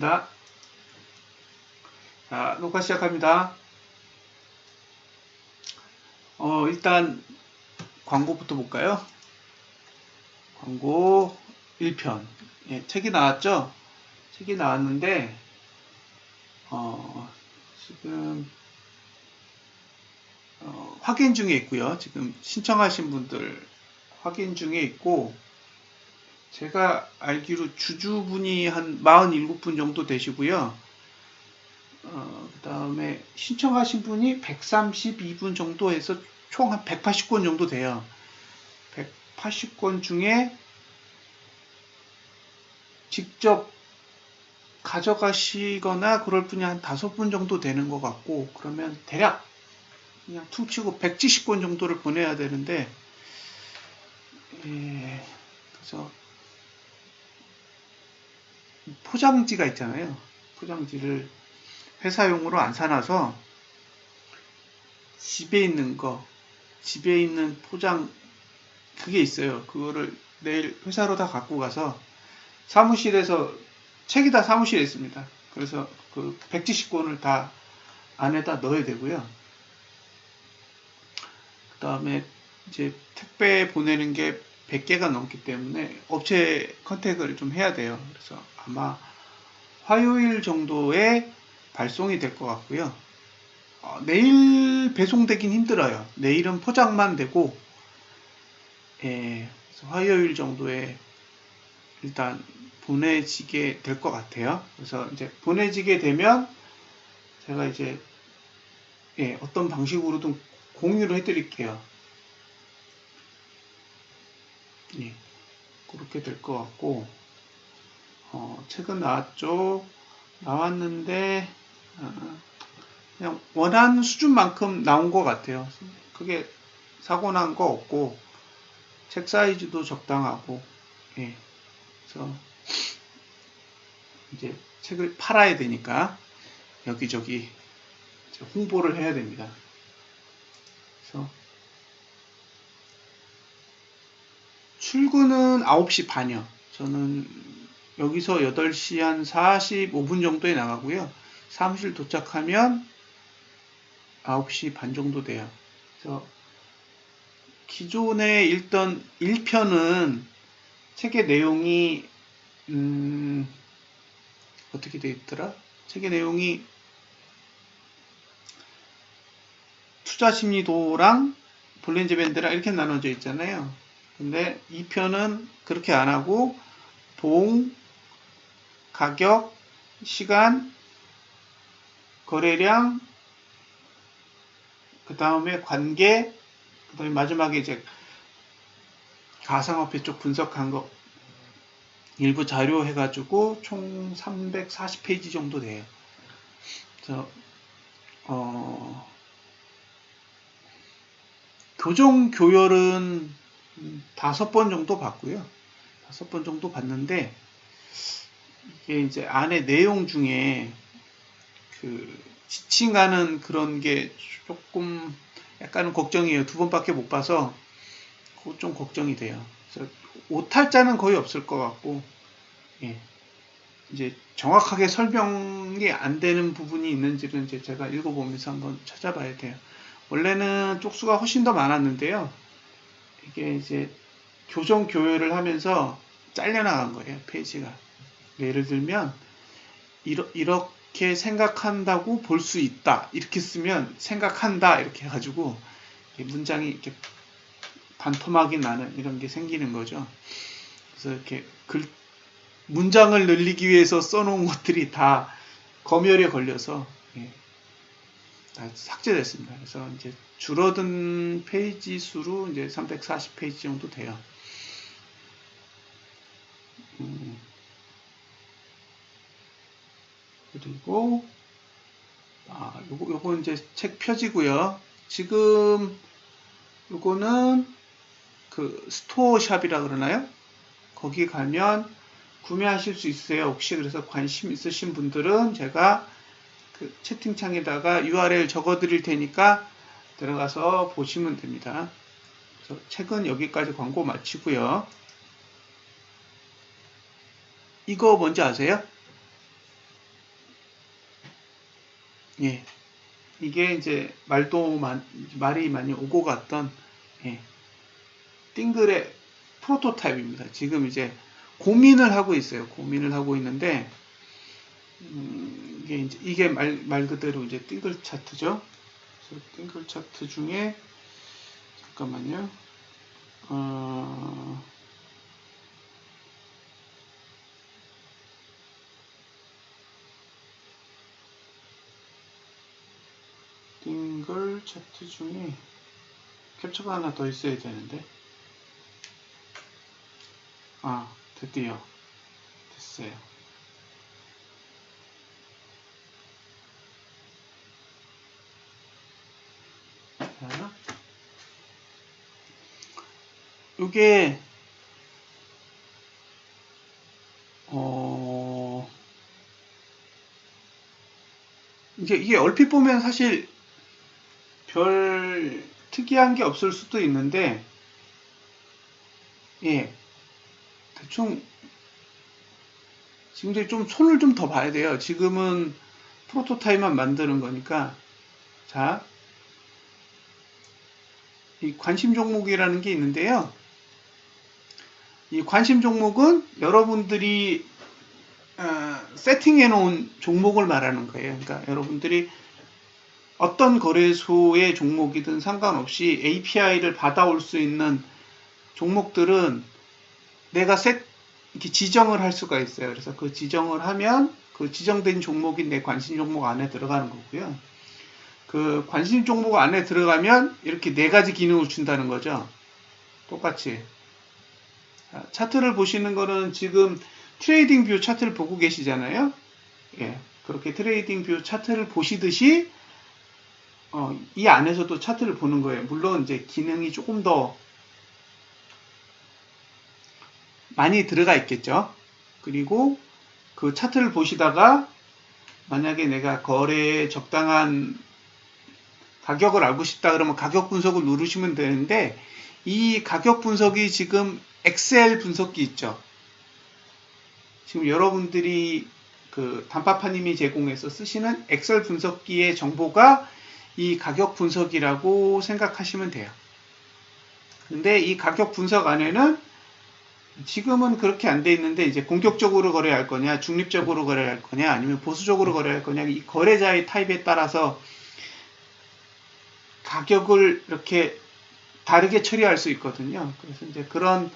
자, 녹화 시작합니다. 일단 광고부터 볼까요? 광고 1편. 예, 책이 나왔죠? 책이 나왔는데, 지금, 확인 중에 있고요. 지금 신청하신 분들 확인 중에 있고, 제가 알기로 주주분이 한 47분 정도 되시고요. 그 다음에 신청하신 분이 132분 정도 해서 총 한 180권 정도 돼요. 180권 중에 직접 가져가시거나 그럴 분이 한 5분 정도 되는 것 같고, 그러면 대략 그냥 퉁치고 170권 정도를 보내야 되는데, 그래서 포장지가 있잖아요. 포장지를 회사용으로 안 사놔서 집에 있는 포장, 그게 있어요. 그거를 내일 회사로 다 갖고 가서 사무실에서, 책이 다 사무실에 있습니다. 그래서 그 170권을 다 안에다 넣어야 되고요. 그 다음에 이제 택배 보내는 게 100개가 넘기 때문에 업체 컨택을 좀 해야 돼요. 그래서 아마 화요일 정도에 발송이 될 것 같고요. 내일 배송되긴 힘들어요. 내일은 포장만 되고, 그래서 화요일 정도에 일단 보내지게 될 것 같아요. 그래서 이제 보내지게 되면 제가 이제 어떤 방식으로든 공유를 해드릴게요. 그렇게 될 것 같고, 책은 나왔죠. 나왔는데 그냥 원하는 수준만큼 나온 것 같아요. 크게 사고 난 거 없고, 책 사이즈도 적당하고, 그래서 이제 책을 팔아야 되니까 여기저기 홍보를 해야 됩니다. 그래서 출근은 9시 반이요. 저는 여기서 8시 한 45분 정도에 나가고요. 사무실 도착하면 9시 반 정도 돼요. 그래서 기존에 읽던 1편은 책의 내용이 어떻게 돼 있더라? 책의 내용이 투자심리도랑 볼린저 밴드랑 이렇게 나눠져 있잖아요. 근데 2편은 그렇게 안 하고 봉, 가격, 시간, 거래량, 그 다음에 관계, 그 다음에 마지막에 이제 가상화폐 쪽 분석한 거 일부 자료 해가지고 총 340페이지 정도 돼요. 그래서 교정 교열은 5번 정도 봤고요. 5번 정도 봤는데 이게 이제 안에 내용 중에 그 지칭하는 그런 게 조금 약간은 걱정이에요. 2번밖에 못 봐서 그거 좀 걱정이 돼요. 그래서 오탈자는 거의 없을 것 같고, 이제 정확하게 설명이 안 되는 부분이 있는지는 이제 제가 읽어보면서 한번 찾아봐야 돼요. 원래는 쪽수가 훨씬 더 많았는데요. 이게 이제 교정 교열을 하면서 잘려나간 거예요, 페이지가. 예를 들면 이렇게 생각한다고 볼 수 있다, 이렇게 쓰면 생각한다 이렇게 해가지고 문장이 이렇게 반토막이 나는 이런 게 생기는 거죠. 그래서 이렇게 문장을 늘리기 위해서 써놓은 것들이 다 검열에 걸려서 다 삭제됐습니다. 그래서 이제 줄어든 페이지 수로 이제 340페이지 정도 돼요. 그리고 요거 이제 책 표지고요. 지금 요거는 그 스토어샵이라 그러나요? 거기 가면 구매하실 수 있어요. 혹시 그래서 관심 있으신 분들은 제가 그 채팅창에다가 URL 적어 드릴 테니까 들어가서 보시면 됩니다. 그래서 책은 여기까지 광고 마치고요. 이거 뭔지 아세요? 예. 이게 이제 말이 많이 오고 갔던, 예. 띵글의 프로토타입입니다. 지금 이제 고민을 하고 있어요. 고민을 하고 있는데, 이게 말 그대로 이제 띵글 차트죠. 그래서 띵글 차트 중에, 잠깐만요. 띵글 차트 중에 캡처가 하나 더 있어야 되는데, 드디어 됐어요. 자, 이게 이게 얼핏 보면 사실 별 특이한 게 없을 수도 있는데, 예, 대충 지금 이제 좀 손을 좀 더 봐야 돼요. 지금은 프로토타입만 만드는 거니까. 자, 이 관심 종목이라는 게 있는데요. 이 관심 종목은 여러분들이 세팅해 놓은 종목을 말하는 거예요. 그러니까 여러분들이 어떤 거래소의 종목이든 상관없이 API를 받아올 수 있는 종목들은 내가 이렇게 지정을 할 수가 있어요. 그래서 그 지정을 하면 그 지정된 종목이 내 관심 종목 안에 들어가는 거고요. 그 관심 종목 안에 들어가면 이렇게 4가지 기능을 준다는 거죠. 똑같이. 차트를 보시는 거는 지금 트레이딩 뷰 차트를 보고 계시잖아요. 예, 그렇게 트레이딩 뷰 차트를 보시듯이 이 안에서도 차트를 보는 거예요. 물론 이제 기능이 조금 더 많이 들어가 있겠죠. 그리고 그 차트를 보시다가 만약에 내가 거래에 적당한 가격을 알고 싶다 그러면 가격 분석을 누르시면 되는데, 이 가격 분석이 지금 엑셀 분석기 있죠. 지금 여러분들이 그 단파파님이 제공해서 쓰시는 엑셀 분석기의 정보가 이 가격 분석이라고 생각하시면 돼요. 근데 이 가격 분석 안에는 지금은 그렇게 안 돼 있는데, 이제 공격적으로 거래할 거냐, 중립적으로 거래할 거냐, 아니면 보수적으로 거래할 거냐, 이 거래자의 타입에 따라서 가격을 이렇게 다르게 처리할 수 있거든요. 그래서 이제 그런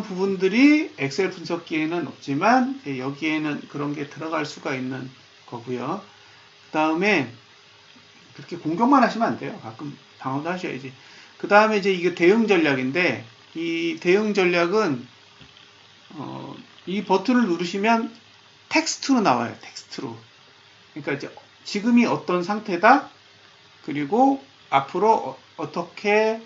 부분들이 엑셀 분석기에는 없지만 여기에는 그런 게 들어갈 수가 있는 거고요. 그 다음에 그렇게 공격만 하시면 안 돼요. 가끔 방어도 하셔야지. 그 다음에 이제 이게 대응 전략인데, 이 대응 전략은 이 버튼을 누르시면 텍스트로 나와요. 텍스트로. 그러니까 이제 지금이 어떤 상태다. 그리고 앞으로 어떻게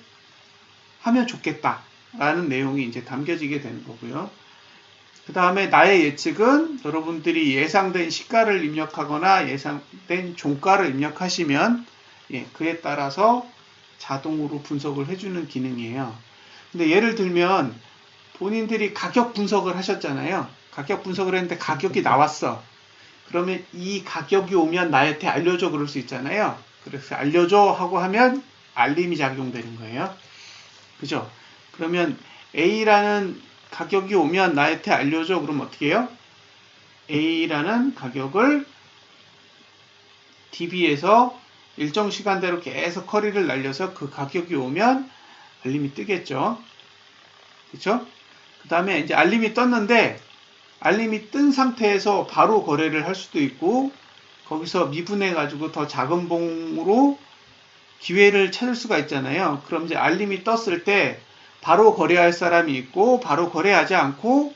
하면 좋겠다. 라는 내용이 이제 담겨지게 되는 거고요. 그 다음에 나의 예측은 여러분들이 예상된 시가를 입력하거나 예상된 종가를 입력하시면 그에 따라서 자동으로 분석을 해주는 기능이에요. 근데 예를 들면 본인들이 가격 분석을 하셨잖아요. 가격 분석을 했는데 가격이 나왔어. 그러면 이 가격이 오면 나한테 알려줘 그럴 수 있잖아요. 그래서 알려줘 하고 하면 알림이 작용되는 거예요. 그죠? 그러면 A라는 가격이 오면 나한테 알려줘. 그럼 어떻게 해요? A라는 가격을 DB에서 일정 시간대로 계속 커리를 날려서 그 가격이 오면 알림이 뜨겠죠. 그쵸? 그 다음에 이제 알림이 떴는데, 알림이 뜬 상태에서 바로 거래를 할 수도 있고, 거기서 미분해 가지고 더 작은 봉으로 기회를 찾을 수가 있잖아요. 그럼 이제 알림이 떴을 때 바로 거래할 사람이 있고, 바로 거래하지 않고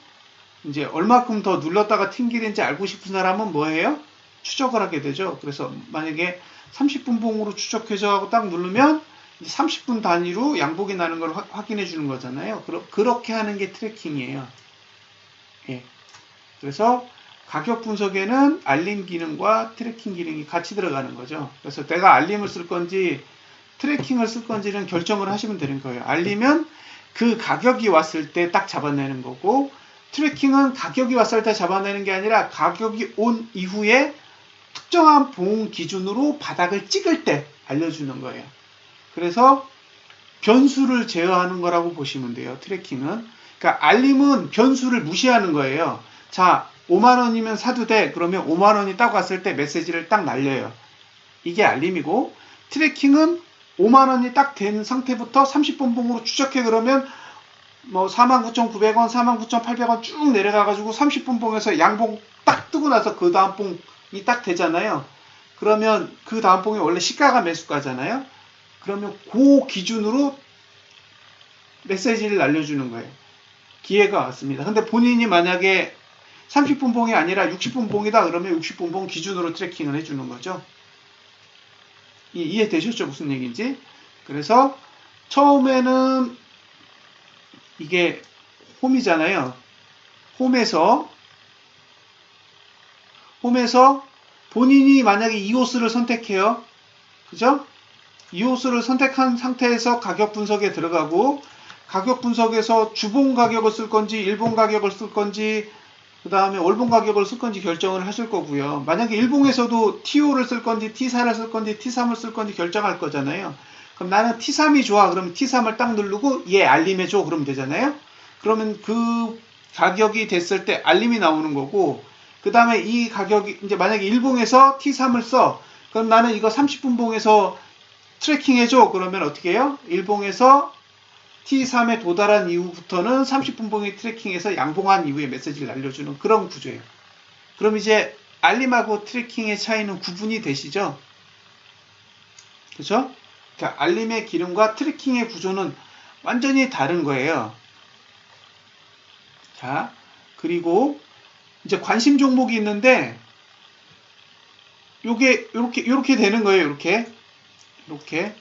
이제 얼마큼 더 눌렀다가 튕기는지 알고 싶은 사람은 뭐 해요? 추적을 하게 되죠. 그래서 만약에 30분 봉으로 추적해서 하고 딱 누르면 30분 단위로 양복이 나는 걸 확인해 주는 거잖아요. 그렇게 하는 게 트래킹이에요. 예. 그래서 가격 분석에는 알림 기능과 트래킹 기능이 같이 들어가는 거죠. 그래서 내가 알림을 쓸 건지 트래킹을 쓸 건지는 결정을 하시면 되는 거예요. 알림은 그 가격이 왔을 때 딱 잡아내는 거고, 트래킹은 가격이 왔을 때 잡아내는 게 아니라 가격이 온 이후에 특정한 봉 기준으로 바닥을 찍을 때 알려주는 거예요. 그래서 변수를 제어하는 거라고 보시면 돼요. 트래킹은. 그러니까 알림은 변수를 무시하는 거예요. 자, 5만원이면 사도 돼. 그러면 5만원이 딱 왔을 때 메시지를 딱 날려요. 이게 알림이고, 트래킹은 5만원이 딱 된 상태부터 30분 봉으로 추적해. 그러면 뭐 49,900원, 49,800원 쭉 내려가가지고 30분 봉에서 양봉 딱 뜨고 나서 그 다음 봉이 딱 되잖아요. 그러면 그 다음 봉이 원래 시가가 매수가잖아요. 그러면 그 기준으로 메시지를 날려주는 거예요. 기회가 왔습니다. 근데 본인이 만약에 30분 봉이 아니라 60분 봉이다 그러면 60분 봉 기준으로 트래킹을 해주는 거죠. 이해되셨죠? 무슨 얘기인지? 그래서 처음에는 이게 홈이잖아요. 홈에서 본인이 만약에 이오스를 선택해요. 그죠? 이오스를 선택한 상태에서 가격 분석에 들어가고, 가격 분석에서 주봉 가격을 쓸 건지 일봉 가격을 쓸 건지 그 다음에 월봉 가격을 쓸 건지 결정을 하실 거고요. 만약에 일봉에서도 T5를 쓸 건지 T4를 쓸 건지 T3을 쓸 건지 결정할 거잖아요. 그럼 나는 T3이 좋아. 그러면 T3을 딱 누르고 얘 알림해줘. 그러면 되잖아요. 그러면 그 가격이 됐을 때 알림이 나오는 거고, 그 다음에 이 가격이 이제 만약에 일봉에서 T3을 써. 그럼 나는 이거 30분 봉에서 트래킹 해줘. 그러면 어떻게 해요? 일봉에서 T3에 도달한 이후부터는 30분 봉이 트래킹해서 양봉한 이후에 메시지를 날려주는 그런 구조예요. 그럼 이제 알림하고 트래킹의 차이는 구분이 되시죠? 그렇죠? 그러니까 알림의 기능과 트래킹의 구조는 완전히 다른 거예요. 자, 그리고 이제 관심 종목이 있는데 요게 요렇게 되는 거예요. 이렇게.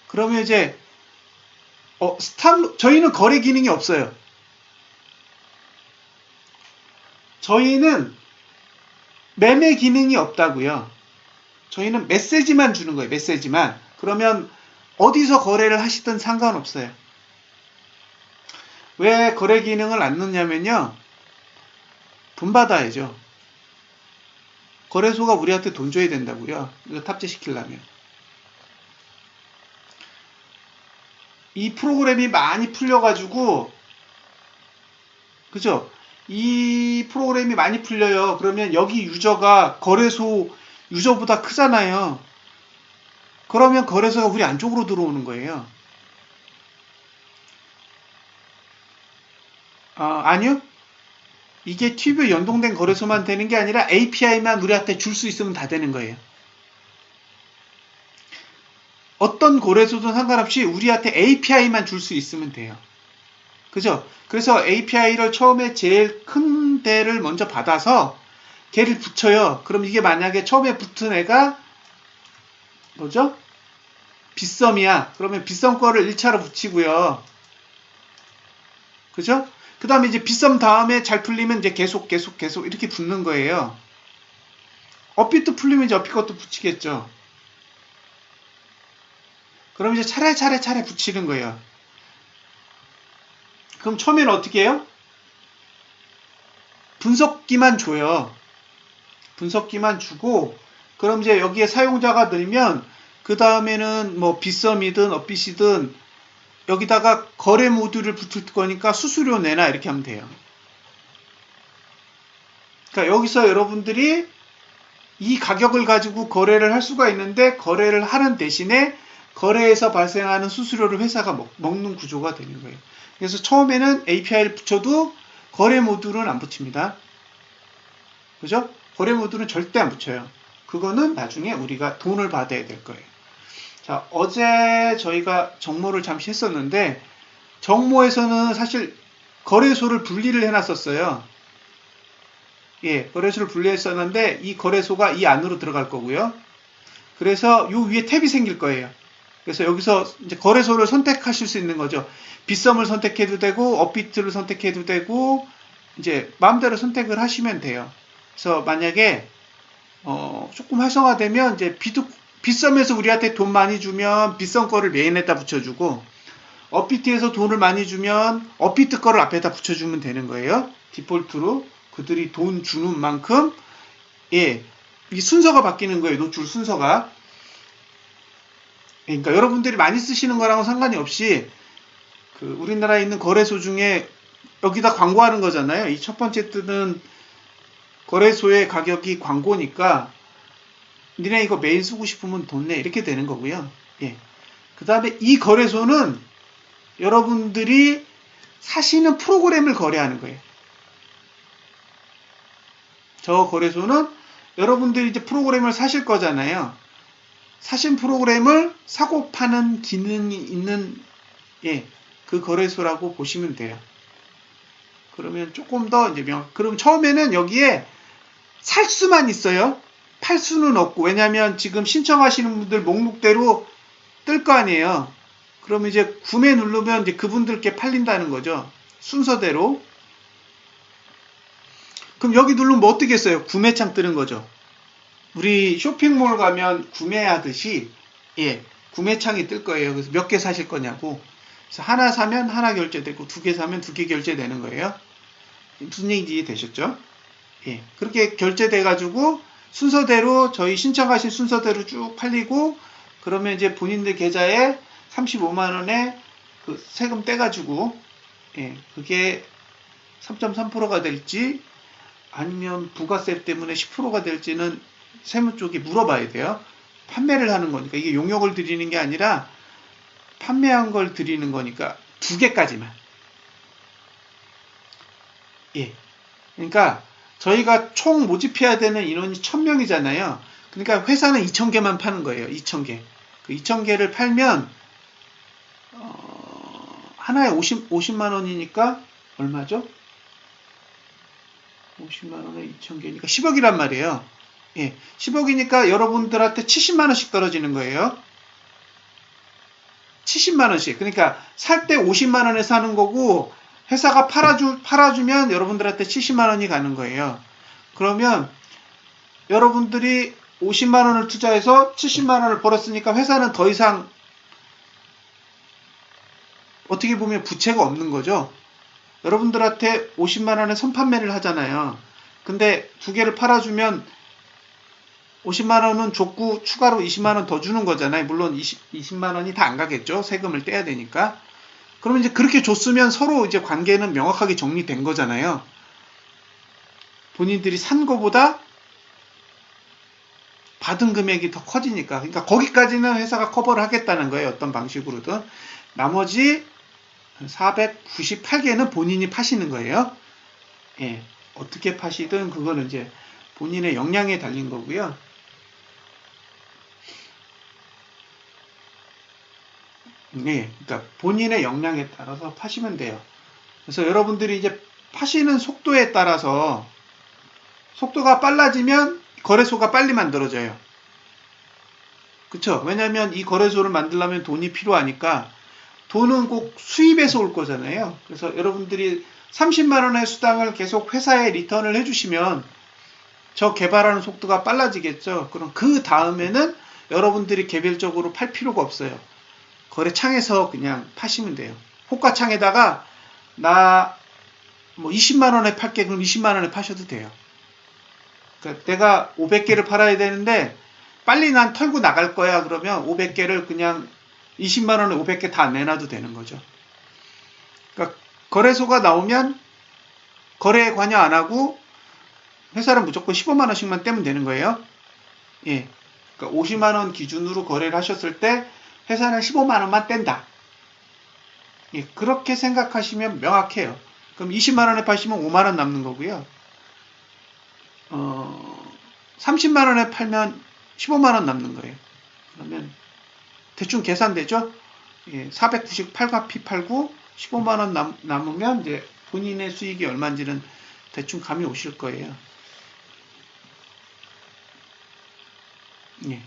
그러면 이제 저희는 거래 기능이 없어요. 저희는 매매 기능이 없다고요. 저희는 메시지만 주는 거예요. 메시지만. 그러면 어디서 거래를 하시든 상관없어요. 왜 거래 기능을 안 넣냐면요. 돈 받아야죠. 거래소가 우리한테 돈 줘야 된다고요. 이거 탑재시키려면. 이 프로그램이 많이 풀려가지고, 그죠? 이 프로그램이 많이 풀려요. 그러면 여기 유저가 거래소 유저보다 크잖아요. 그러면 거래소가 우리 안쪽으로 들어오는 거예요. 아니요. 이게 튜브 연동된 거래소만 되는 게 아니라 API만 우리한테 줄 수 있으면 다 되는 거예요. 어떤 거래소든 상관없이 우리한테 API만 줄 수 있으면 돼요. 그죠? 그래서 API를 처음에 제일 큰 데를 먼저 받아서 걔를 붙여요. 그럼 이게 만약에 처음에 붙은 애가 뭐죠? 빗썸이야. 그러면 빗썸 거를 1차로 붙이고요. 그죠? 그 다음에 이제 빗썸 다음에 잘 풀리면 이제 계속 이렇게 붙는 거예요. 업비트 풀리면 이제 업비 것도 붙이겠죠. 그럼 이제 차례 붙이는 거예요. 그럼 처음에는 어떻게 해요? 분석기만 줘요. 분석기만 주고, 그럼 이제 여기에 사용자가 늘면, 그 다음에는 뭐 빗썸이든 업빗이든 여기다가 거래 모듈을 붙일 거니까 수수료 내나 이렇게 하면 돼요. 그러니까 여기서 여러분들이 이 가격을 가지고 거래를 할 수가 있는데, 거래를 하는 대신에 거래에서 발생하는 수수료를 회사가 먹는 구조가 되는 거예요. 그래서 처음에는 API를 붙여도 거래 모듈은 안 붙입니다. 그죠? 거래 모듈은 절대 안 붙여요. 그거는 나중에 우리가 돈을 받아야 될 거예요. 자, 어제 저희가 정모를 잠시 했었는데, 정모에서는 사실 거래소를 분리를 해놨었어요. 예, 거래소를 분리했었는데, 이 거래소가 이 안으로 들어갈 거고요. 그래서 요 위에 탭이 생길 거예요. 그래서 여기서 이제 거래소를 선택하실 수 있는 거죠. 빗썸을 선택해도 되고, 업비트를 선택해도 되고, 이제 마음대로 선택을 하시면 돼요. 그래서 만약에 조금 활성화되면 이제 빗썸에서 우리한테 돈 많이 주면 빗썸 거를 메인에다 붙여주고, 업비트에서 돈을 많이 주면 업비트 거를 앞에다 붙여주면 되는 거예요. 디폴트로. 그들이 돈 주는 만큼 예, 이 순서가 바뀌는 거예요. 노출 순서가. 그러니까 여러분들이 많이 쓰시는 거랑은 상관이 없이 그 우리나라에 있는 거래소 중에 여기다 광고하는 거잖아요. 이 첫 번째 뜨는 거래소의 가격이 광고니까 니네 이거 매일 쓰고 싶으면 돈 내 이렇게 되는 거고요. 예. 그 다음에 이 거래소는 여러분들이 사시는 프로그램을 거래하는 거예요. 저 거래소는 여러분들이 이제 프로그램을 사실 거잖아요. 사신 프로그램을 사고 파는 기능이 있는 예, 그 거래소라고 보시면 돼요. 그러면 조금 더 이제 그럼 처음에는 여기에 살 수만 있어요. 팔 수는 없고 왜냐하면 지금 신청하시는 분들 목록대로 뜰 거 아니에요. 그러면 이제 구매 누르면 이제 그분들께 팔린다는 거죠. 순서대로. 그럼 여기 누르면 뭐 뜨겠어요? 구매창 뜨는 거죠. 우리 쇼핑몰 가면 구매하듯이 예, 구매창이 뜰 거예요. 그래서 몇 개 사실 거냐고. 그래서 하나 사면 하나 결제되고 두 개 사면 두 개 결제되는 거예요. 무슨 얘기인지 이해되셨죠? 예, 그렇게 결제돼 가지고 순서대로 저희 신청하신 순서대로 쭉 팔리고 그러면 이제 본인들 계좌에 35만 원에 그 세금 떼가지고 예, 그게 3.3%가 될지 아니면 부가세 때문에 10%가 될지는 세무 쪽에 물어봐야 돼요. 판매를 하는 거니까 이게 용역을 드리는 게 아니라 판매한 걸 드리는 거니까 두 개까지만. 예. 그러니까 저희가 총 모집해야 되는 인원이 1000명이잖아요. 그러니까 회사는 2000개만 파는 거예요. 2000개. 그 2000개를 팔면 하나에 50만 원이니까 얼마죠? 50만 원에 2000개니까 10억이란 말이에요. 예. 10억이니까 여러분들한테 70만 원씩 떨어지는 거예요. 70만 원씩. 그러니까 살 때 50만 원에 사는 거고 회사가 팔아주면 여러분들한테 70만 원이 가는 거예요. 그러면 여러분들이 50만 원을 투자해서 70만 원을 벌었으니까 회사는 더 이상 어떻게 보면 부채가 없는 거죠. 여러분들한테 50만 원에 선판매를 하잖아요. 근데 두 개를 팔아주면 50만 원은 줬고 추가로 20만 원 더 주는 거잖아요. 물론 20만 원이 다 안 가겠죠. 세금을 떼야 되니까. 그러면 이제 그렇게 줬으면 서로 이제 관계는 명확하게 정리된 거잖아요. 본인들이 산 거보다 받은 금액이 더 커지니까. 그러니까 거기까지는 회사가 커버를 하겠다는 거예요. 어떤 방식으로든. 나머지 498개는 본인이 파시는 거예요. 예. 어떻게 파시든 그거는 이제 본인의 역량에 달린 거고요. 네, 그러니까 본인의 역량에 따라서 파시면 돼요. 그래서 여러분들이 이제 파시는 속도에 따라서 속도가 빨라지면 거래소가 빨리 만들어져요. 그쵸? 왜냐하면 이 거래소를 만들려면 돈이 필요하니까 돈은 꼭 수입에서 올 거잖아요. 그래서 여러분들이 30만 원의 수당을 계속 회사에 리턴을 해주시면 저 개발하는 속도가 빨라지겠죠. 그럼 그 다음에는 여러분들이 개별적으로 팔 필요가 없어요. 거래창에서 그냥 파시면 돼요. 호가창에다가 나 뭐 20만 원에 팔게 그럼 20만 원에 파셔도 돼요. 그러니까 내가 500개를 팔아야 되는데 빨리 난 털고 나갈 거야 그러면 500개를 그냥 20만 원에 500개 다 내놔도 되는 거죠. 그러니까 거래소가 나오면 거래에 관여 안 하고 회사는 무조건 15만 원씩만 떼면 되는 거예요. 예. 그러니까 50만 원 기준으로 거래를 하셨을 때 회사는 15만 원만 뗀다. 예, 그렇게 생각하시면 명확해요. 그럼 20만 원에 파시면 5만 원 남는 거고요. 30만 원에 팔면 15만 원 남는 거예요. 그러면 대충 계산되죠? 예, 498가피 팔고 15만 원 남으면 이제 본인의 수익이 얼마인지는 대충 감이 오실 거예요. 예.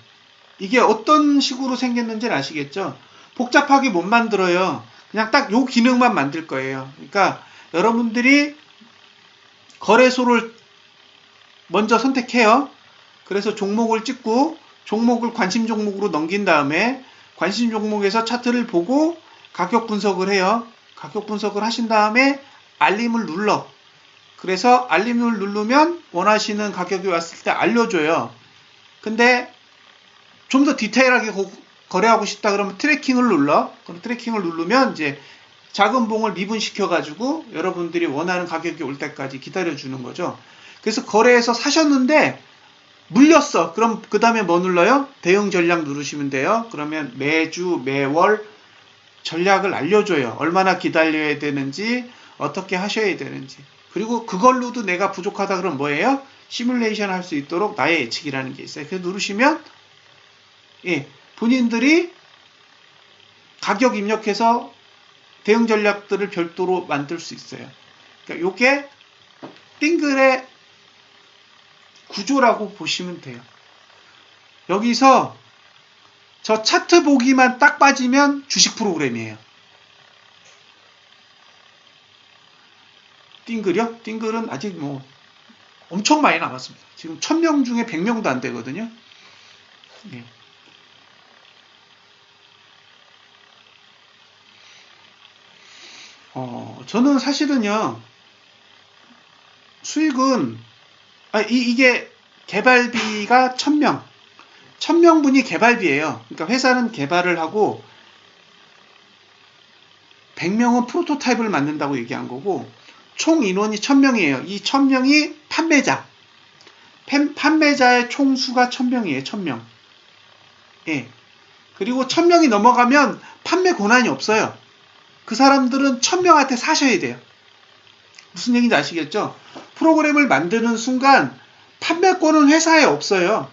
이게 어떤 식으로 생겼는지는 아시겠죠? 복잡하게 못 만들어요. 그냥 딱 요 기능만 만들 거예요. 그러니까 여러분들이 거래소를 먼저 선택해요. 그래서 종목을 찍고 종목을 관심 종목으로 넘긴 다음에 관심 종목에서 차트를 보고 가격 분석을 해요. 가격 분석을 하신 다음에 알림을 눌러. 그래서 알림을 누르면 원하시는 가격이 왔을 때 알려줘요. 근데 좀 더 디테일하게 거래하고 싶다 그러면 트래킹을 눌러. 그럼 트래킹을 누르면 이제 작은 봉을 미분시켜가지고 여러분들이 원하는 가격이 올 때까지 기다려주는 거죠. 그래서 거래해서 사셨는데 물렸어. 그럼 그 다음에 뭐 눌러요? 대응 전략 누르시면 돼요. 그러면 매주, 매월 전략을 알려줘요. 얼마나 기다려야 되는지, 어떻게 하셔야 되는지. 그리고 그걸로도 내가 부족하다 그러면 뭐예요? 시뮬레이션 할 수 있도록 나의 예측이라는 게 있어요. 그래서 누르시면 본인들이 가격 입력해서 대응 전략들을 별도로 만들 수 있어요. 그러니까 이게 띵글의 구조라고 보시면 돼요. 여기서 저 차트 보기만 딱 빠지면 주식 프로그램이에요. 띵글이요? 띵글은 아직 뭐 엄청 많이 남았습니다. 지금 1000명 중에 100명도 안 되거든요. 예. 저는 사실은요, 수익은, 이게 개발비가 1000명분이 개발비예요. 그러니까 회사는 개발을 하고, 100명은 프로토타입을 만든다고 얘기한 거고, 총 인원이 1000명이에요. 이 1000명이 판매자. 판매자의 총 수가 1000명이에요. 1000명. 예. 그리고 1000명이 넘어가면 판매 권한이 없어요. 그 사람들은 1000명한테 사셔야 돼요. 무슨 얘기인지 아시겠죠? 프로그램을 만드는 순간 판매권은 회사에 없어요.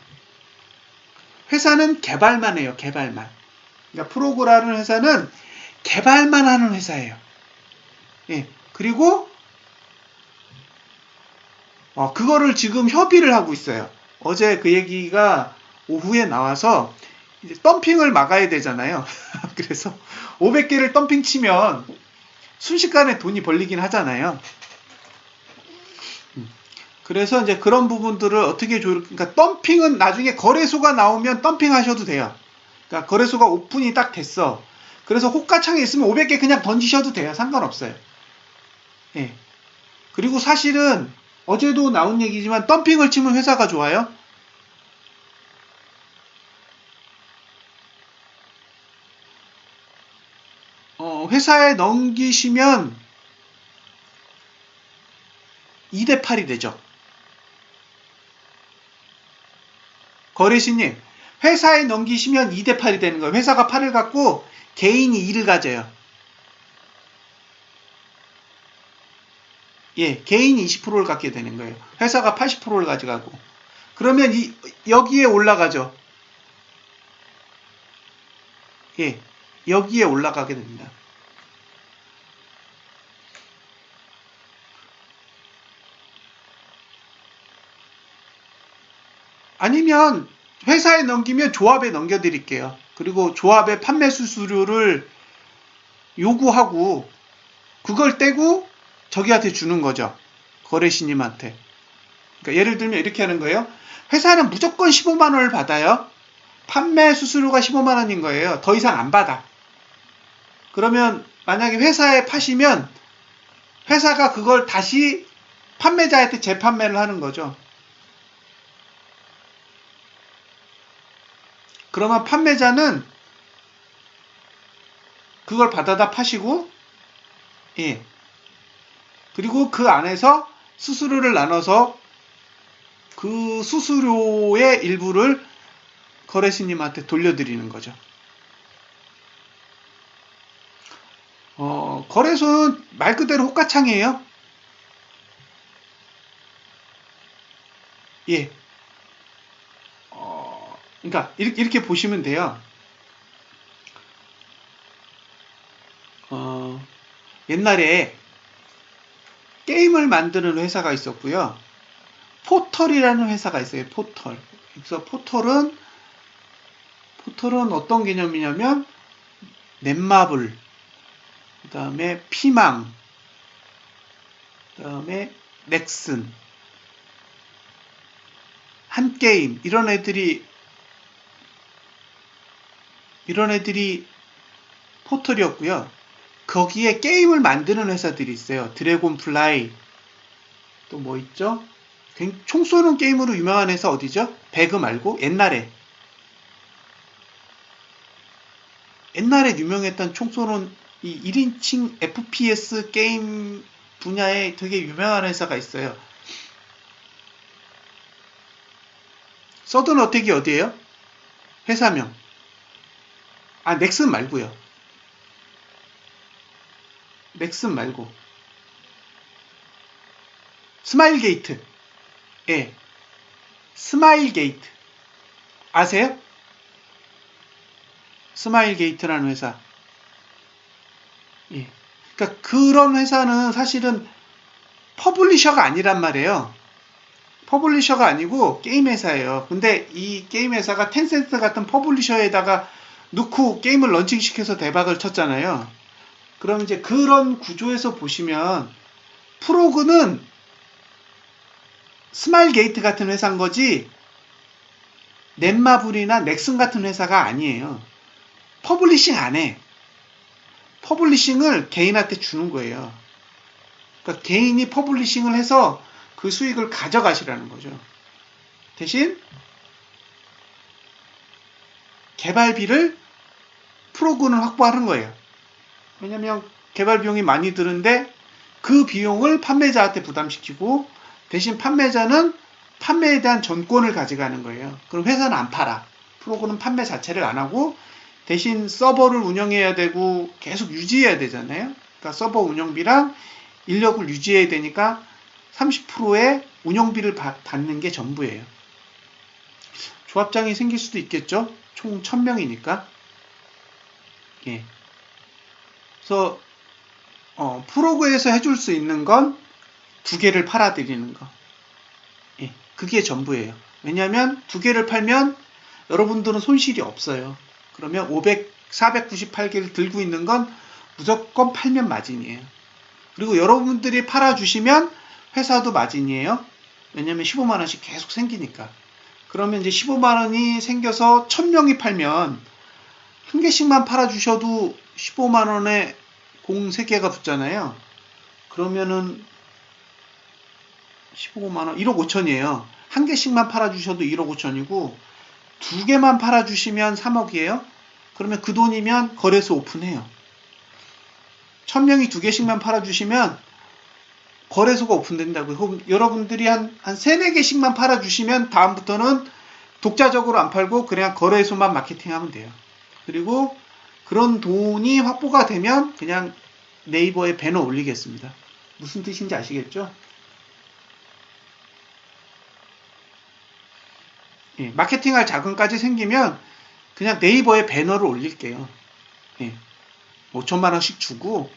회사는 개발만 해요. 개발만. 그러니까 프로그라는 회사는 개발만 하는 회사예요. 예. 그리고 그거를 지금 협의를 하고 있어요. 어제 그 얘기가 오후에 나와서 이제 덤핑을 막아야 되잖아요. 그래서 500개를 덤핑 치면 순식간에 돈이 벌리긴 하잖아요. 그래서 이제 그런 부분들을 어떻게 그러니까 덤핑은 나중에 거래소가 나오면 덤핑 하셔도 돼요. 그러니까 거래소가 오픈이 딱 됐어. 그래서 호가창에 있으면 500개 그냥 던지셔도 돼요. 상관없어요. 예. 그리고 사실은 어제도 나온 얘기지만 덤핑을 치면 회사가 좋아요. 회사에 넘기시면 2대8이 되죠. 거래시님, 회사에 넘기시면 2대8이 되는 거예요. 회사가 8을 갖고 개인이 2를 가져요. 예, 개인이 20%를 갖게 되는 거예요. 회사가 80%를 가져가고. 그러면 여기에 올라가죠. 예, 여기에 올라가게 됩니다. 아니면 회사에 넘기면 조합에 넘겨드릴게요. 그리고 조합의 판매 수수료를 요구하고 그걸 떼고 저기한테 주는 거죠. 거래시님한테. 그러니까 예를 들면 이렇게 하는 거예요. 회사는 무조건 15만 원을 받아요. 판매 수수료가 15만 원인 거예요. 더 이상 안 받아. 그러면 만약에 회사에 파시면 회사가 그걸 다시 판매자한테 재판매를 하는 거죠. 그러면 판매자는 그걸 받아다 파시고, 예. 그리고 그 안에서 수수료를 나눠서 그 수수료의 일부를 거래시님한테 돌려드리는 거죠. 거래소는 말 그대로 호가창이에요. 예. 그러니까 이렇게 보시면 돼요. 옛날에 게임을 만드는 회사가 있었고요. 포털이라는 회사가 있어요. 포털. 그래서 포털은 어떤 개념이냐면 넷마블, 그 다음에 피망, 그 다음에 넥슨, 한게임 이런 애들이 포털이었고요. 거기에 게임을 만드는 회사들이 있어요. 드래곤플라이, 또 뭐 있죠? 총 쏘는 게임으로 유명한 회사 어디죠? 배그 말고 옛날에 유명했던 총 쏘는 이 1인칭 FPS 게임 분야에 되게 유명한 회사가 있어요. 서든 어택이 어디예요? 회사명. 아, 넥슨 말고요. 넥슨 말고. 스마일 게이트. 예. 스마일 게이트. 아세요? 스마일 게이트라는 회사. 예. 그러니까 그런 회사는 사실은 퍼블리셔가 아니란 말이에요. 퍼블리셔가 아니고 게임 회사예요. 근데 이 게임 회사가 텐센트 같은 퍼블리셔에다가 넣고 게임을 런칭시켜서 대박을 쳤잖아요. 그럼 이제 그런 구조에서 보시면 프로그는 스마일 게이트 같은 회사인 거지 넷마블이나 넥슨 같은 회사가 아니에요. 퍼블리싱 안 해. 퍼블리싱을 개인한테 주는 거예요. 그러니까 개인이 퍼블리싱을 해서 그 수익을 가져가시라는 거죠. 대신 개발비를 프로그는 확보하는 거예요. 왜냐면 개발 비용이 많이 드는데 그 비용을 판매자한테 부담시키고 대신 판매자는 판매에 대한 전권을 가져가는 거예요. 그럼 회사는 안 팔아. 프로그는 판매 자체를 안 하고 대신 서버를 운영해야 되고 계속 유지해야 되잖아요. 그러니까 서버 운영비랑 인력을 유지해야 되니까 30%의 운영비를 받는 게 전부예요. 조합장이 생길 수도 있겠죠. 총 1000명이니까. 예. 그래서 프로그에서 해줄 수 있는 건 2개를 팔아드리는 거. 예. 그게 전부예요. 왜냐하면 2개를 팔면 여러분들은 손실이 없어요. 그러면 498개를 들고 있는 건 무조건 팔면 마진이에요. 그리고 여러분들이 팔아주시면 회사도 마진이에요. 왜냐면 15만원씩 계속 생기니까. 그러면 이제 15만원이 생겨서 1000명이 팔면 한 개씩만 팔아주셔도 15만원에 공 3개가 붙잖아요. 그러면은 15만원, 1억 5천이에요. 한 개씩만 팔아주셔도 1억 5천이고 2개만 팔아주시면 3억이에요. 그러면 그 돈이면 거래소 오픈해요. 1000명이 2개씩만 팔아주시면 거래소가 오픈된다고요. 그럼 여러분들이 한 3, 4개씩만 팔아주시면 다음부터는 독자적으로 안 팔고 그냥 거래소만 마케팅하면 돼요. 그리고 그런 돈이 확보가 되면 그냥 네이버에 배너 올리겠습니다. 무슨 뜻인지 아시겠죠? 예, 마케팅할 자금까지 생기면 그냥 네이버에 배너를 올릴게요. 예, 5천만 원씩 주고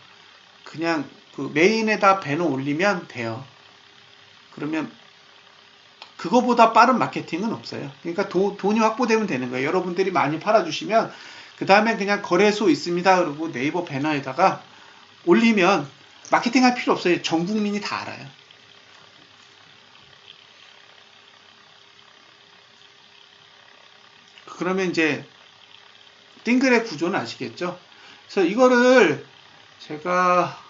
그냥 그 메인에다 배너 올리면 돼요. 그러면 그거보다 빠른 마케팅은 없어요. 그러니까 돈이 확보되면 되는 거예요. 여러분들이 많이 팔아주시면 그 다음에 그냥 거래소 있습니다. 그리고 네이버 배너에다가 올리면 마케팅할 필요 없어요. 전 국민이 다 알아요. 그러면 이제 띵글의 구조는 아시겠죠? 그래서 이거를 제가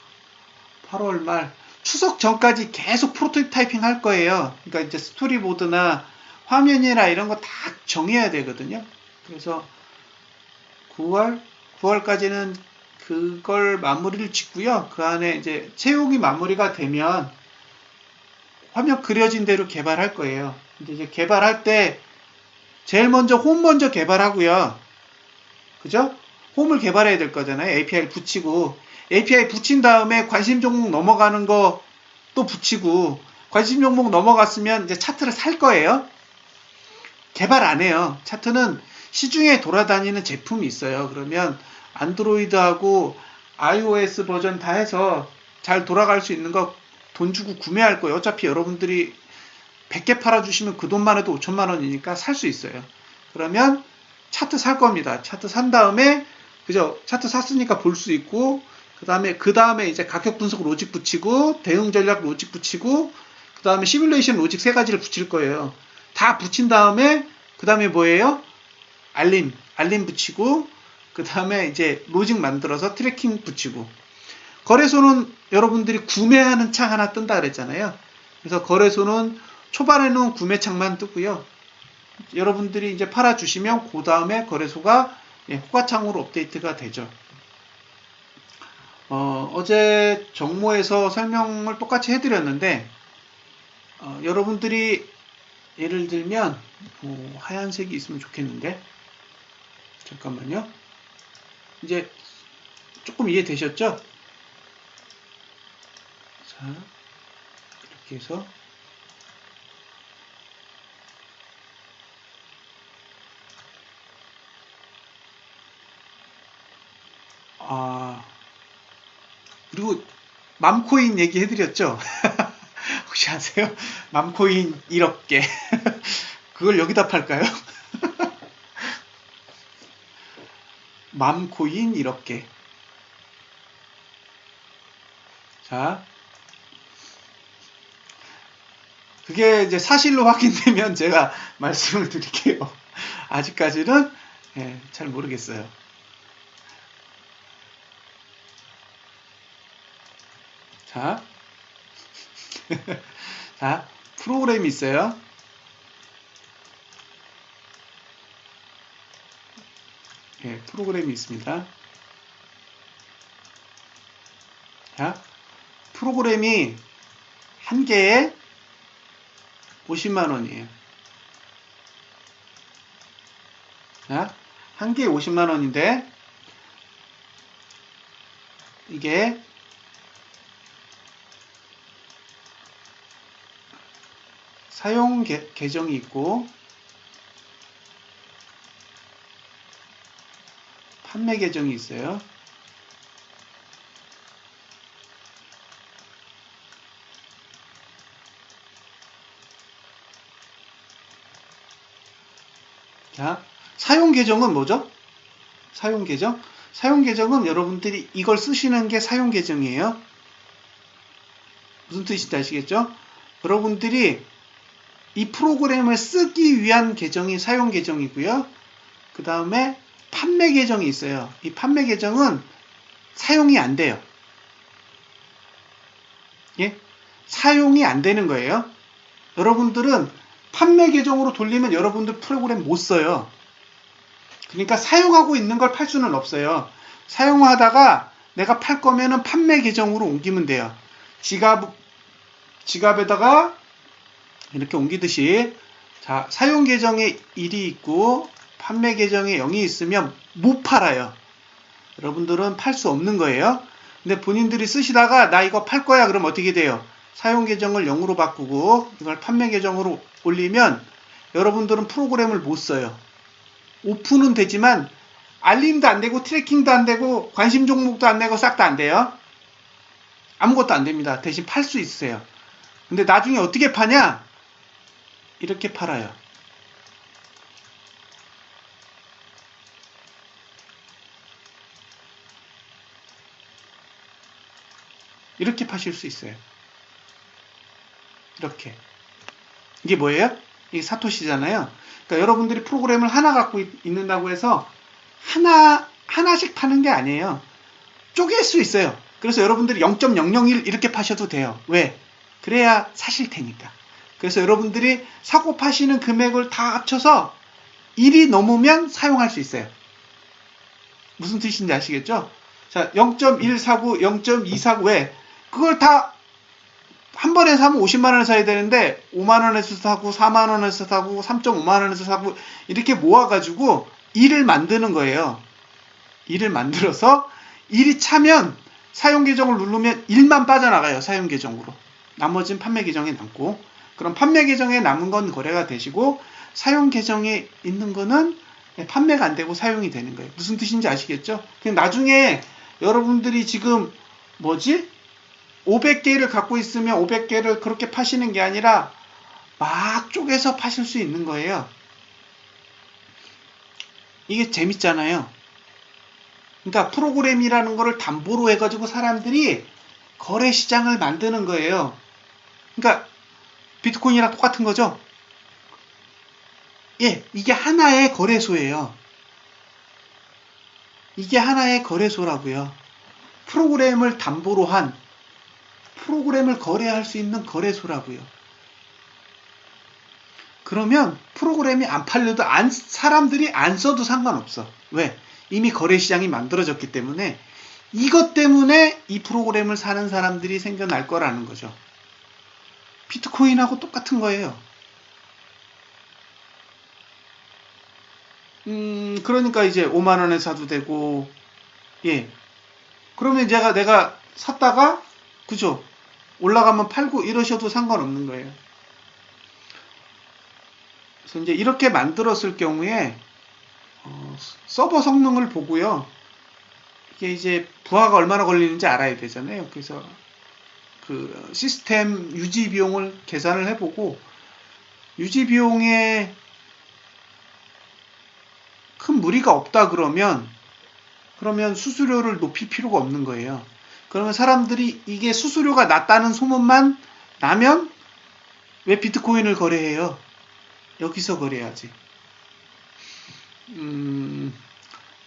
8월 말 추석 전까지 계속 프로토타이핑 할 거예요. 그러니까 이제 스토리보드나 화면이나 이런 거 다 정해야 되거든요. 그래서 9월까지는 그걸 마무리를 짓고요. 그 안에 이제 채용이 마무리가 되면 화면 그려진 대로 개발할 거예요. 이제 개발할 때 제일 먼저 홈 먼저 개발하고요. 그죠? 홈을 개발해야 될 거잖아요. API를 붙이고 API 붙인 다음에 관심 종목 넘어가는 거 또 붙이고 관심 종목 넘어갔으면 이제 차트를 살 거예요. 개발 안 해요. 차트는 시중에 돌아다니는 제품이 있어요. 그러면 안드로이드하고 iOS 버전 다 해서 잘 돌아갈 수 있는 거 돈 주고 구매할 거예요. 어차피 여러분들이 100개 팔아주시면 그 돈만 해도 5천만 원이니까 살 수 있어요. 그러면 차트 살 겁니다. 차트 산 다음에 그죠? 차트 샀으니까 볼 수 있고 그 다음에 이제 가격 분석 로직 붙이고 대응 전략 로직 붙이고 그 다음에 시뮬레이션 로직 3가지를 붙일 거예요. 다 붙인 다음에 그 다음에 뭐예요? 알림 붙이고 그 다음에 이제 로직 만들어서 트래킹 붙이고 거래소는 여러분들이 구매하는 창 하나 뜬다 그랬잖아요. 그래서 거래소는 초반에는 구매창만 뜨고요. 여러분들이 이제 팔아주시면 그 다음에 거래소가 호가창으로 업데이트가 되죠. 어제 정모에서 설명을 똑같이 해드렸는데 여러분들이 예를 들면 하얀색이 있으면 좋겠는데 잠깐만요. 이제 조금 이해되셨죠? 자, 이렇게 해서 그리고 맘코인 얘기 해드렸죠? 혹시 아세요? 맘코인 1억 개. 그걸 여기다 팔까요? 맘코인 1억 개. 자, 그게 이제 사실로 확인되면 제가 말씀을 드릴게요. 아직까지는 잘 모르겠어요. 자, 자, 프로그램이 있어요. 프로그램이 있습니다. 자, 프로그램이 한 개에 50만 원이에요. 자, 한 개에 50만 원인데 이게 사용 계정이 있고 판매 계정이 있어요. 자, 사용 계정은 뭐죠? 사용 계정? 사용 계정은 여러분들이 이걸 쓰시는 게 사용 계정이에요. 무슨 뜻인지 아시겠죠? 여러분들이 이 프로그램을 쓰기 위한 계정이 사용 계정이고요. 그 다음에 판매 계정이 있어요. 이 판매 계정은 사용이 안 돼요. 예? 사용이 안 되는 거예요. 여러분들은 판매 계정으로 돌리면 여러분들 프로그램 못 써요. 그러니까 사용하고 있는 걸 팔 수는 없어요. 사용하다가 내가 팔 거면은 판매 계정으로 옮기면 돼요. 지갑에다가 이렇게 옮기듯이 자, 사용 계정에 1이 있고 판매 계정에 0이 있으면 못 팔아요. 여러분들은 팔 수 없는 거예요. 근데 본인들이 쓰시다가 나 이거 팔 거야 그럼 어떻게 돼요? 사용 계정을 0으로 바꾸고 이걸 판매 계정으로 올리면 여러분들은 프로그램을 못 써요. 오픈은 되지만 알림도 안 되고 트래킹도 안 되고 관심 종목도 안 되고 싹 다 안 돼요. 아무것도 안 됩니다. 대신 팔 수 있으세요. 근데 나중에 어떻게 파냐? 이렇게 팔아요. 이렇게 파실 수 있어요. 이렇게. 이게 뭐예요? 이게 사토시잖아요. 그러니까 여러분들이 프로그램을 하나 갖고 있는다고 해서 하나씩 파는 게 아니에요. 쪼갤 수 있어요. 그래서 여러분들이 0.001 이렇게 파셔도 돼요. 왜? 그래야 사실 테니까. 그래서 여러분들이 사고 파시는 금액을 다 합쳐서 1이 넘으면 사용할 수 있어요. 무슨 뜻인지 아시겠죠? 자, 0.1 사고, 0.2 사고, 왜? 그걸 다 한 번에 사면 50만 원에 사야 되는데 5만 원에서 사고 4만 원에서 사고 3.5만 원에서 사고 이렇게 모아가지고 1을 만드는 거예요. 1을 만들어서 1이 차면 사용 계정을 누르면 1만 빠져나가요. 사용 계정으로. 나머지는 판매 계정에 남고 그럼 판매 계정에 남은 건 거래가 되시고 사용 계정에 있는 거는 판매가 안 되고 사용이 되는 거예요. 무슨 뜻인지 아시겠죠? 그냥 나중에 여러분들이 지금 500개를 갖고 있으면 500개를 그렇게 파시는 게 아니라 막 쪼개서 파실 수 있는 거예요. 이게 재밌잖아요. 그러니까 프로그램이라는 거를 담보로 해가지고 사람들이 거래 시장을 만드는 거예요. 그러니까 비트코인이랑 똑같은 거죠. 예, 이게 하나의 거래소예요. 이게 하나의 거래소라고요. 프로그램을 담보로 한 프로그램을 거래할 수 있는 거래소라고요. 그러면 프로그램이 안 팔려도 사람들이 안 써도 상관없어. 왜? 이미 거래시장이 만들어졌기 때문에 이것 때문에 이 프로그램을 사는 사람들이 생겨날 거라는 거죠. 비트코인하고 똑같은 거예요. 그러니까 이제 5만 원에 사도 되고, 예. 그러면 내가 샀다가, 그죠? 올라가면 팔고 이러셔도 상관없는 거예요. 그래서 이제 이렇게 만들었을 경우에, 서버 성능을 보고요. 이게 이제 부하가 얼마나 걸리는지 알아야 되잖아요. 그래서 그 시스템 유지 비용을 계산을 해보고, 유지 비용에 큰 무리가 없다 그러면 수수료를 높일 필요가 없는 거예요. 그러면 사람들이 이게 수수료가 낮다는 소문만 나면 왜 비트코인을 거래해요? 여기서 거래해야지.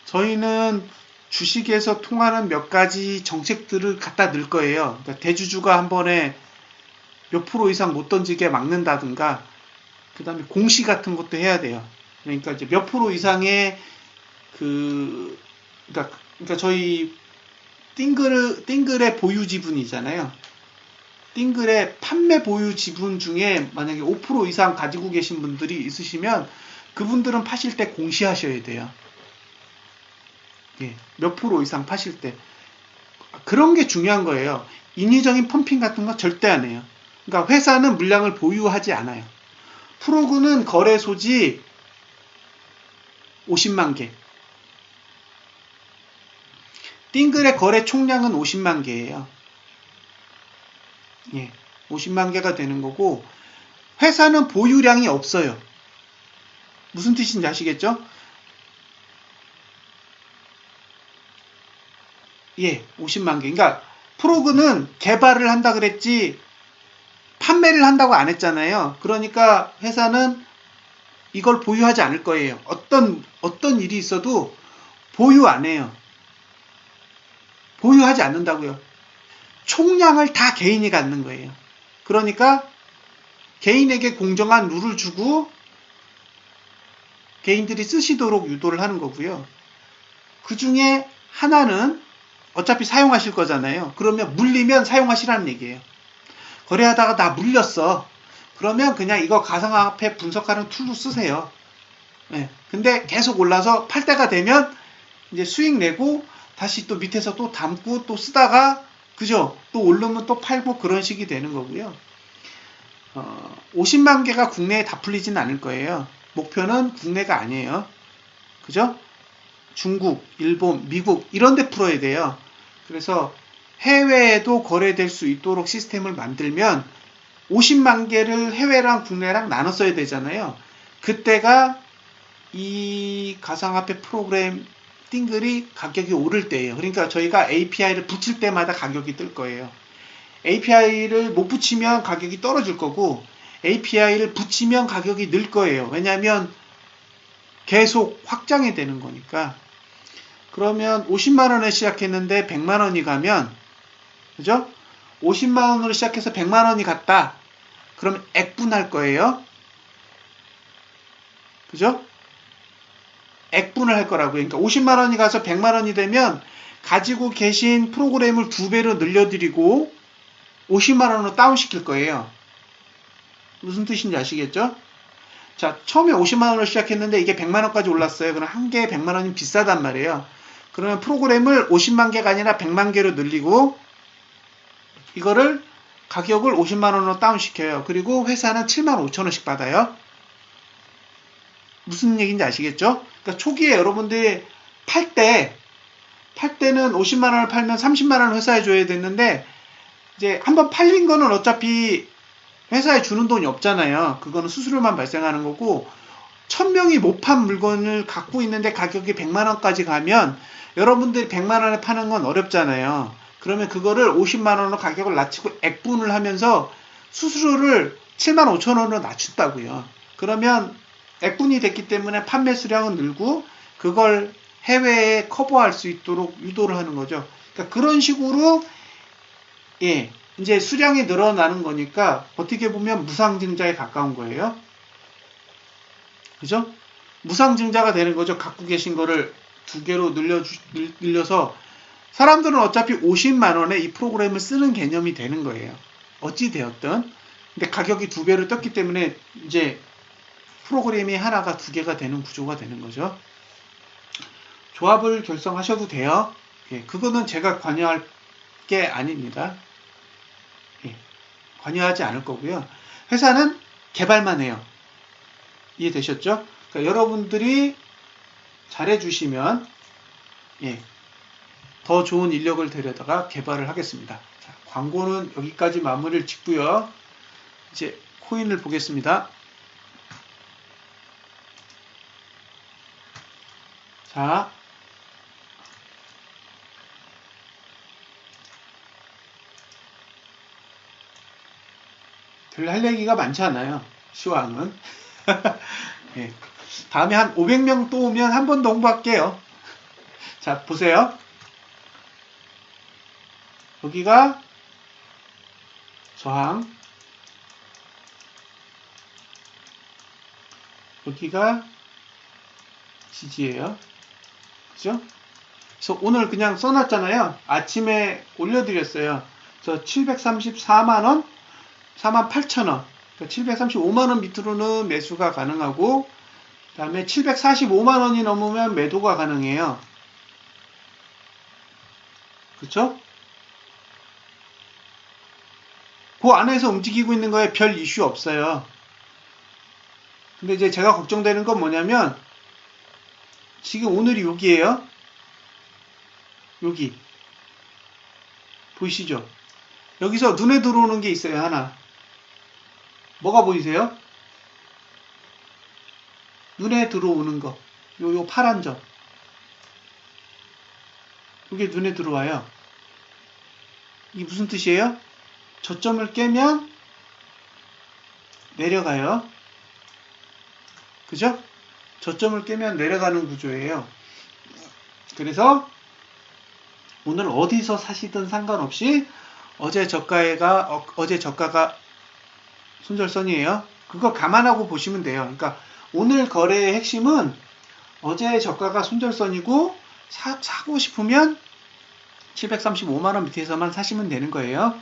저희는 주식에서 통하는 몇 가지 정책들을 갖다 넣을 거예요. 그러니까 대주주가 한 번에 몇 프로 이상 못 던지게 막는다든가, 그 다음에 공시 같은 것도 해야 돼요. 그러니까 이제 몇 프로 이상의 그러니까 저희 띵글의 보유 지분이잖아요. 띵글의 판매 보유 지분 중에 만약에 5% 이상 가지고 계신 분들이 있으시면 그분들은 파실 때 공시하셔야 돼요. 예, 몇 프로 이상 파실 때. 그런 게 중요한 거예요. 인위적인 펌핑 같은 거 절대 안 해요. 그러니까 회사는 물량을 보유하지 않아요. 프로그는 거래 소지 50만 개. 띵글의 거래 총량은 50만 개예요. 예, 50만 개가 되는 거고, 회사는 보유량이 없어요. 무슨 뜻인지 아시겠죠? 예, 50만 개. 그러니까 프로그는 개발을 한다 그랬지 판매를 한다고 안 했잖아요. 그러니까 회사는 이걸 보유하지 않을 거예요. 어떤 일이 있어도 보유 안 해요. 보유하지 않는다고요. 총량을 다 개인이 갖는 거예요. 그러니까 개인에게 공정한 룰을 주고 개인들이 쓰시도록 유도를 하는 거고요. 그 중에 하나는 어차피 사용하실 거잖아요. 그러면 물리면 사용하시라는 얘기예요. 거래하다가 나 물렸어. 그러면 그냥 이거 가상화폐 분석하는 툴로 쓰세요. 네. 근데 계속 올라서 팔 때가 되면 이제 수익 내고 다시 또 밑에서 또 담고 또 쓰다가, 그죠? 또 오르면 또 팔고 그런 식이 되는 거고요. 50만 개가 국내에 다 풀리지는 않을 거예요. 목표는 국내가 아니에요. 그죠? 중국, 일본, 미국 이런 데 풀어야 돼요. 그래서 해외에도 거래될 수 있도록 시스템을 만들면 50만 개를 해외랑 국내랑 나눠 써야 되잖아요. 그때가 이 가상화폐 프로그램 띵글이 가격이 오를 때예요. 그러니까 저희가 API를 붙일 때마다 가격이 뜰 거예요. API를 못 붙이면 가격이 떨어질 거고, API를 붙이면 가격이 늘 거예요. 왜냐하면 계속 확장이 되는 거니까. 그러면 50만 원에 시작했는데 100만 원이 가면, 그죠? 50만 원으로 시작해서 100만 원이 갔다. 그러면 액분할 거예요. 그죠? 액분을 할 거라고요. 그러니까 50만 원이 가서 100만 원이 되면 가지고 계신 프로그램을 2배로 늘려드리고 50만 원으로 다운시킬 거예요. 무슨 뜻인지 아시겠죠? 자, 처음에 50만 원으로 시작했는데 이게 100만 원까지 올랐어요. 그럼 한 개에 100만 원이면 비싸단 말이에요. 그러면 프로그램을 50만 개가 아니라 100만 개로 늘리고 이거를 가격을 50만 원으로 다운시켜요. 그리고 회사는 7만 5천 원씩 받아요. 무슨 얘기인지 아시겠죠? 그러니까 초기에 여러분들이 팔 때는 50만 원을 팔면 30만 원 회사에 줘야 됐는데, 이제 한번 팔린 거는 어차피 회사에 주는 돈이 없잖아요. 그거는 수수료만 발생하는 거고, 1000명이 못 판 물건을 갖고 있는데 가격이 100만 원까지 가면 여러분들이 100만 원에 파는 건 어렵잖아요. 그러면 그거를 50만 원으로 가격을 낮추고 액분을 하면서 수수료를 7만 5천 원으로 낮춘다고요. 그러면 액분이 됐기 때문에 판매 수량은 늘고 그걸 해외에 커버할 수 있도록 유도를 하는 거죠. 그러니까 그런 식으로 이제 수량이 늘어나는 거니까 어떻게 보면 무상증자에 가까운 거예요. 그죠? 무상증자가 되는 거죠. 갖고 계신 거를 두 개로 늘려서 사람들은 어차피 50만 원에 이 프로그램을 쓰는 개념이 되는 거예요. 어찌 되었든. 근데 가격이 두 배로 떴기 때문에 이제 프로그램이 하나가 두 개가 되는 구조가 되는 거죠. 조합을 결성하셔도 돼요. 예, 그거는 제가 관여할 게 아닙니다. 예, 관여하지 않을 거고요. 회사는 개발만 해요. 이해되셨죠? 그러니까 여러분들이 잘해주시면 예, 더 좋은 인력을 데려다가 개발을 하겠습니다. 자, 광고는 여기까지 마무리를 짓고요. 이제 코인을 보겠습니다. 자, 별 할 얘기가 많지 않아요. 시황은. 예, 다음에 한 500명 또 오면 한 번 더 홍보할게요. 자, 보세요. 여기가 저항, 여기가 지지예요. 그죠? 그래서 오늘 그냥 써놨잖아요. 아침에 올려드렸어요. 그래서 734만원, 48,000원. 그러니까 735만원 밑으로는 매수가 가능하고, 그 다음에 745만원이 넘으면 매도가 가능해요. 그쵸? 그 안에서 움직이고 있는 거에 별 이슈 없어요. 근데 이제 제가 걱정되는 건 뭐냐면, 지금 오늘이 여기에요. 여기. 보이시죠? 여기서 눈에 들어오는 게 있어요, 하나. 뭐가 보이세요? 눈에 들어오는 거. 요 파란 점. 이게 눈에 들어와요. 이게 무슨 뜻이에요? 저점을 깨면 내려가요. 그죠? 저점을 깨면 내려가는 구조예요. 그래서 오늘 어디서 사시든 상관없이 어제 저가가 손절선이에요. 그거 감안하고 보시면 돼요. 그러니까 오늘 거래의 핵심은 어제 저가가 손절선이고 사고 싶으면 735만원 밑에서만 사시면 되는 거예요.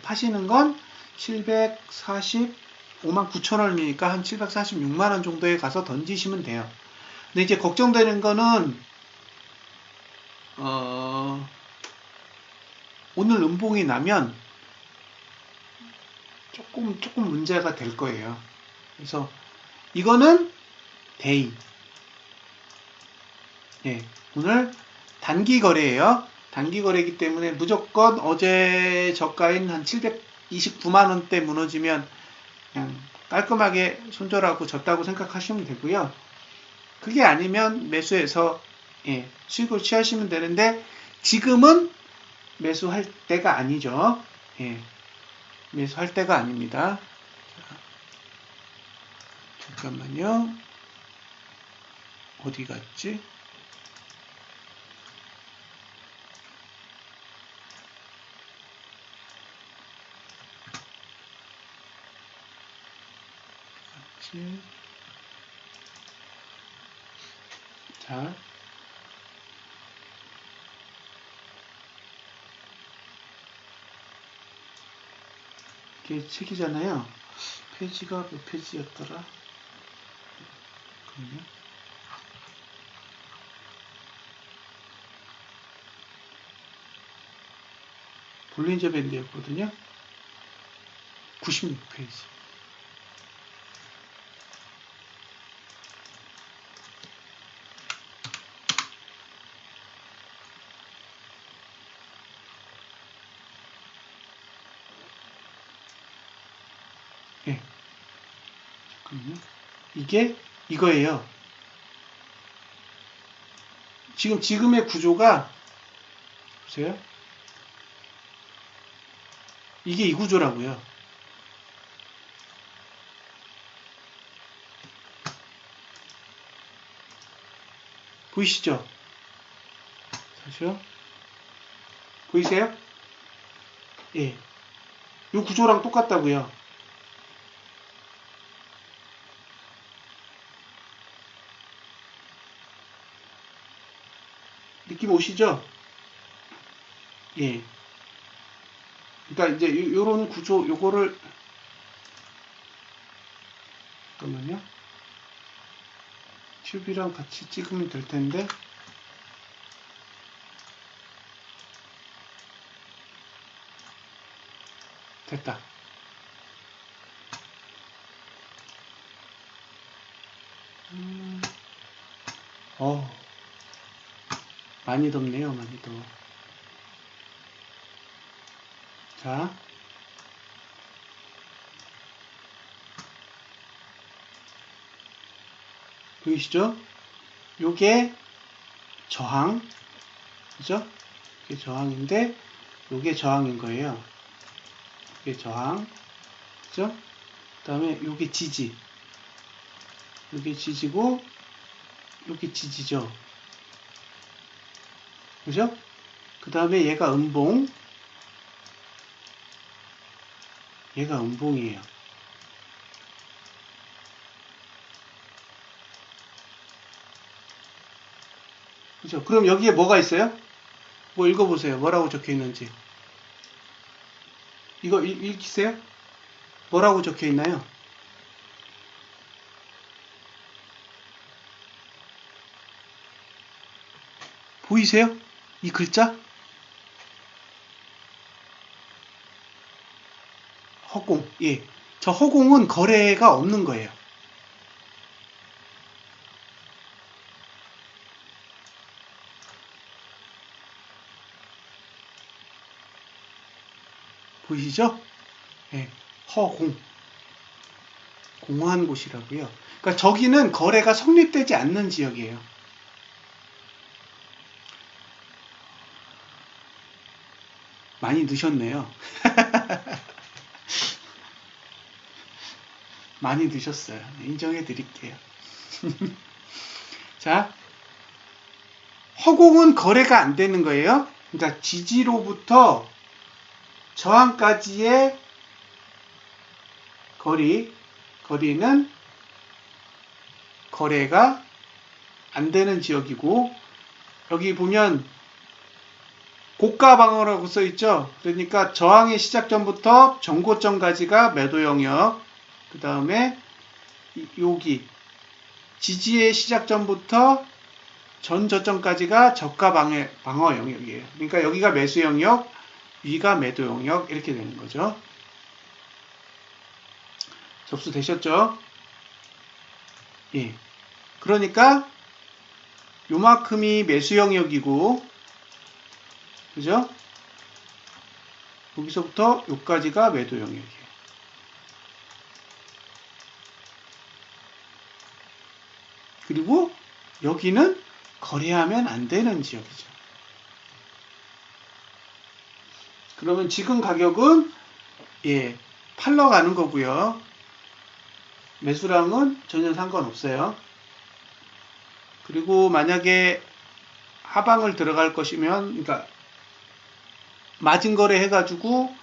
파시는 건 745만 9천원이니까 한 746만원 정도에 가서 던지시면 돼요. 근데 이제 걱정되는 거는 오늘 음봉이 나면 조금 문제가 될 거예요. 그래서 이거는 데이. 예, 오늘 단기 거래예요. 단기 거래이기 때문에 무조건 어제 저가인 한 729만원대 무너지면 그냥 깔끔하게 손절하고 졌다고 생각하시면 되고요. 그게 아니면 매수해서 예, 수익을 취하시면 되는데 지금은 매수할 때가 아니죠. 예, 매수할 때가 아닙니다. 자, 잠깐만요. 어디 갔지? 자, 이게 책이잖아요. 페이지가 몇 페이지였더라? 잠깐만요. 볼린저 밴드였거든요. 96페이지. 예. 잠깐만요. 이게 이거예요. 지금의 구조가 보세요. 이게 이 구조라고요. 보이시죠? 다시요. 보이세요? 예. 이 구조랑 똑같다고요. 느낌 오시죠? 예. 그러니까 이제 요런 구조, 요거를 잠깐만요. 튜브랑 같이 찍으면 될 텐데. 됐다. 많이 덥네요, 많이 더워. 자. 보이시죠? 요게 저항, 그죠? 이게 저항인데, 요게 저항인 거예요. 요게 저항, 그죠? 그 다음에 요게 지지. 요게 지지고, 요게 지지죠. 그죠? 그 다음에 얘가 음봉, 얘가 음봉이에요. 그죠? 그럼 여기에 뭐가 있어요? 뭐 읽어보세요. 뭐라고 적혀 있는지. 이거 읽히세요? 뭐라고 적혀 있나요? 보이세요? 이 글자? 허공. 예. 저 허공은 거래가 없는 거예요. 보이시죠? 예. 허공. 공허한 곳이라고요. 그러니까 저기는 거래가 성립되지 않는 지역이에요. 많이 늦었네요. 많이 늦었어요. 인정해 드릴게요. 자, 허공은 거래가 안 되는 거예요. 그러니까 지지로부터 저항까지의 거리는 거래가 안 되는 지역이고, 여기 보면 고가 방어라고 써 있죠. 그러니까 저항의 시작점부터 전고점까지가 매도 영역, 그 다음에 여기 지지의 시작점부터 전 저점까지가 저가 방어 영역이에요. 그러니까 여기가 매수 영역, 위가 매도 영역 이렇게 되는 거죠. 접수되셨죠? 예. 그러니까 요만큼이 매수 영역이고, 그죠? 여기서부터 여기까지가 매도 영역이에요. 그리고 여기는 거래하면 안 되는 지역이죠. 그러면 지금 가격은 예, 팔러 가는 거고요. 매수량은 전혀 상관없어요. 그리고 만약에 하방을 들어갈 것이면, 그러니까 마진 거래 해가지고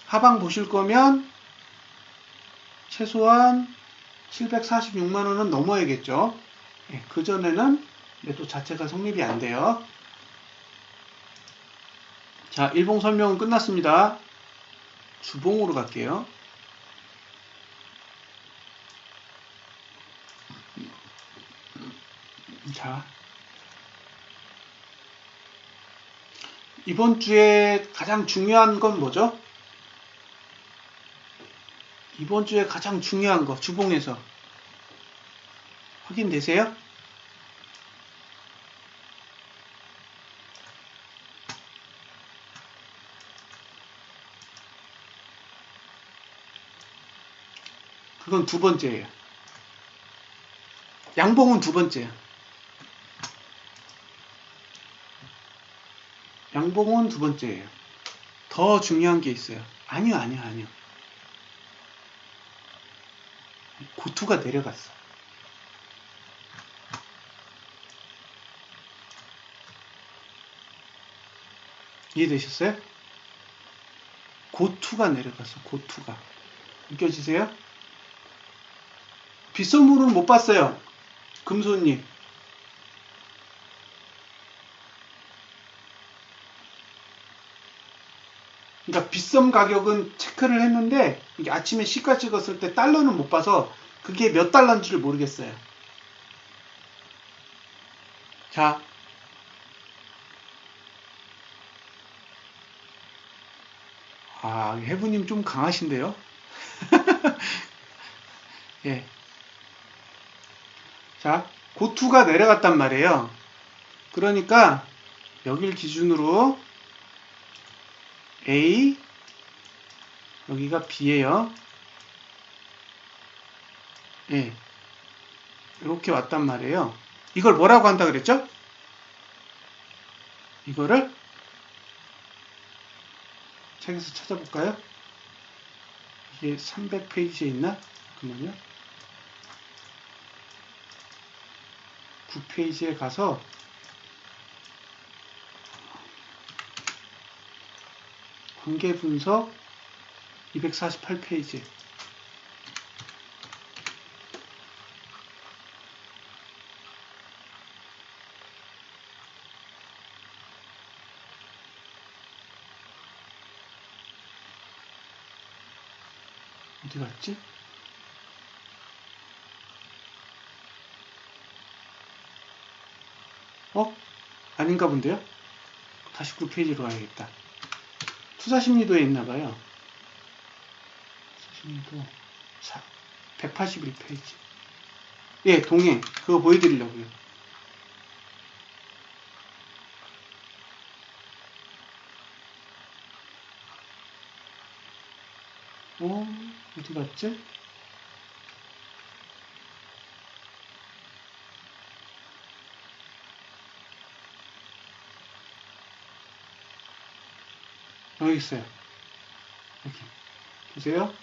하방 보실 거면 최소한 746만 원은 넘어야겠죠. 예, 그 전에는 매도 자체가 성립이 안 돼요. 자, 일봉 설명은 끝났습니다. 주봉으로 갈게요. 자, 이번 주에 가장 중요한 건 뭐죠? 이번 주에 가장 중요한 거, 주봉에서 확인되세요? 그건 두 번째예요. 양봉은 두 번째예요. 양봉은 두 번째예요. 더 중요한 게 있어요. 아니요. 고투가 내려갔어. 이해되셨어요? 고투가 내려갔어. 고투가. 느껴지세요? 빗선물은 못 봤어요. 금손님. 그러니까 빗썸 가격은 체크를 했는데 이게 아침에 시가 찍었을 때 달러는 못 봐서 그게 몇 달러인지를 모르겠어요. 자, 해부님 좀 강하신데요? 예. 자, 고투가 내려갔단 말이에요. 그러니까 여길 기준으로 A, 여기가 B예요. 예. 이렇게 왔단 말이에요. 이걸 뭐라고 한다 그랬죠? 이거를 책에서 찾아볼까요? 이게 300페이지에 있나? 잠깐만요. 9페이지에 가서 관계 분석 248페이지. 어디 갔지? 아닌가 본데요? 다시 9페이지로 가야겠다. 투자심리도에 있나봐요. 투자심리도 181페이지. 예, 동행. 그거 보여드리려고요. 어디 갔지? 여기 있어요. 여기. 보세요.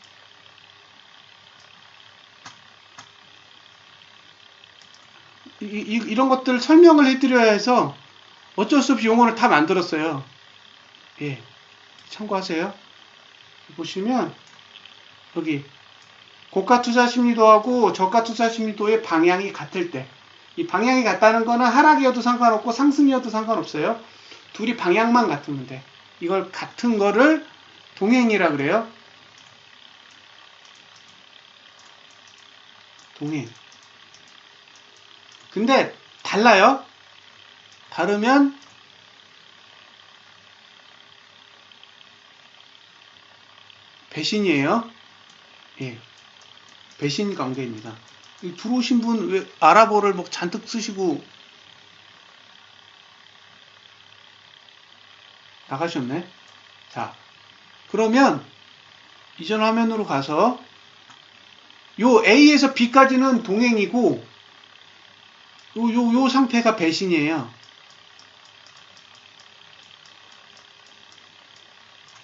이런 것들 설명을 해드려야 해서 어쩔 수 없이 용어를 다 만들었어요. 예. 참고하세요. 보시면, 여기, 고가 투자 심리도하고 저가 투자 심리도의 방향이 같을 때, 이 방향이 같다는 거는 하락이어도 상관없고 상승이어도 상관없어요. 둘이 방향만 같으면 돼. 이걸 같은 거를 동행이라 그래요. 동행. 근데 달라요. 다르면 배신이에요. 예. 배신 관계입니다. 들어오신 분 왜 아랍어를 뭐 잔뜩 쓰시고 나가셨네. 자, 그러면 이전 화면으로 가서 요 A에서 B까지는 동행이고 요 상태가 배신이에요.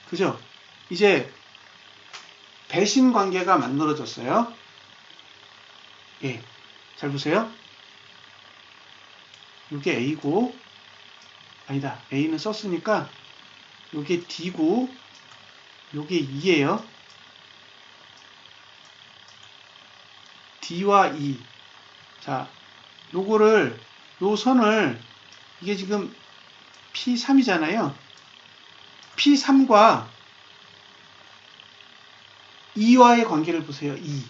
그죠? 이제 배신 관계가 만들어졌어요. 예. 잘 보세요. 요게 A고, 아니다. A는 썼으니까, 요게 D고, 요게 E예요. D와 E. 자, 요거를, 요 선을, 이게 지금 P3이잖아요. P3과 E와의 관계를 보세요. E.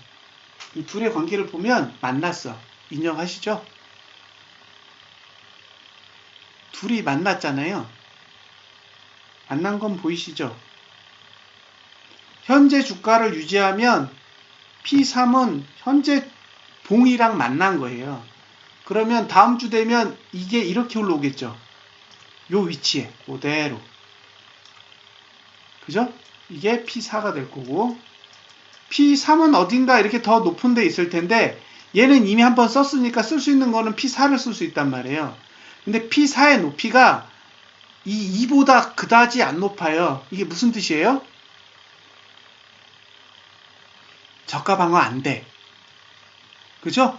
이 둘의 관계를 보면 만났어. 인정하시죠? 둘이 만났잖아요. 만난 건 보이시죠? 현재 주가를 유지하면 P3은 현재 봉이랑 만난 거예요. 그러면 다음 주 되면 이게 이렇게 올라오겠죠. 요 위치에 그대로. 그죠? 이게 P4가 될 거고, P3은 어딘가 이렇게 더 높은 데 있을 텐데 얘는 이미 한번 썼으니까 쓸 수 있는 거는 P4를 쓸 수 있단 말이에요. 근데 P4의 높이가 이 2보다 그다지 안 높아요. 이게 무슨 뜻이에요? 저가 방어 안 돼. 그죠?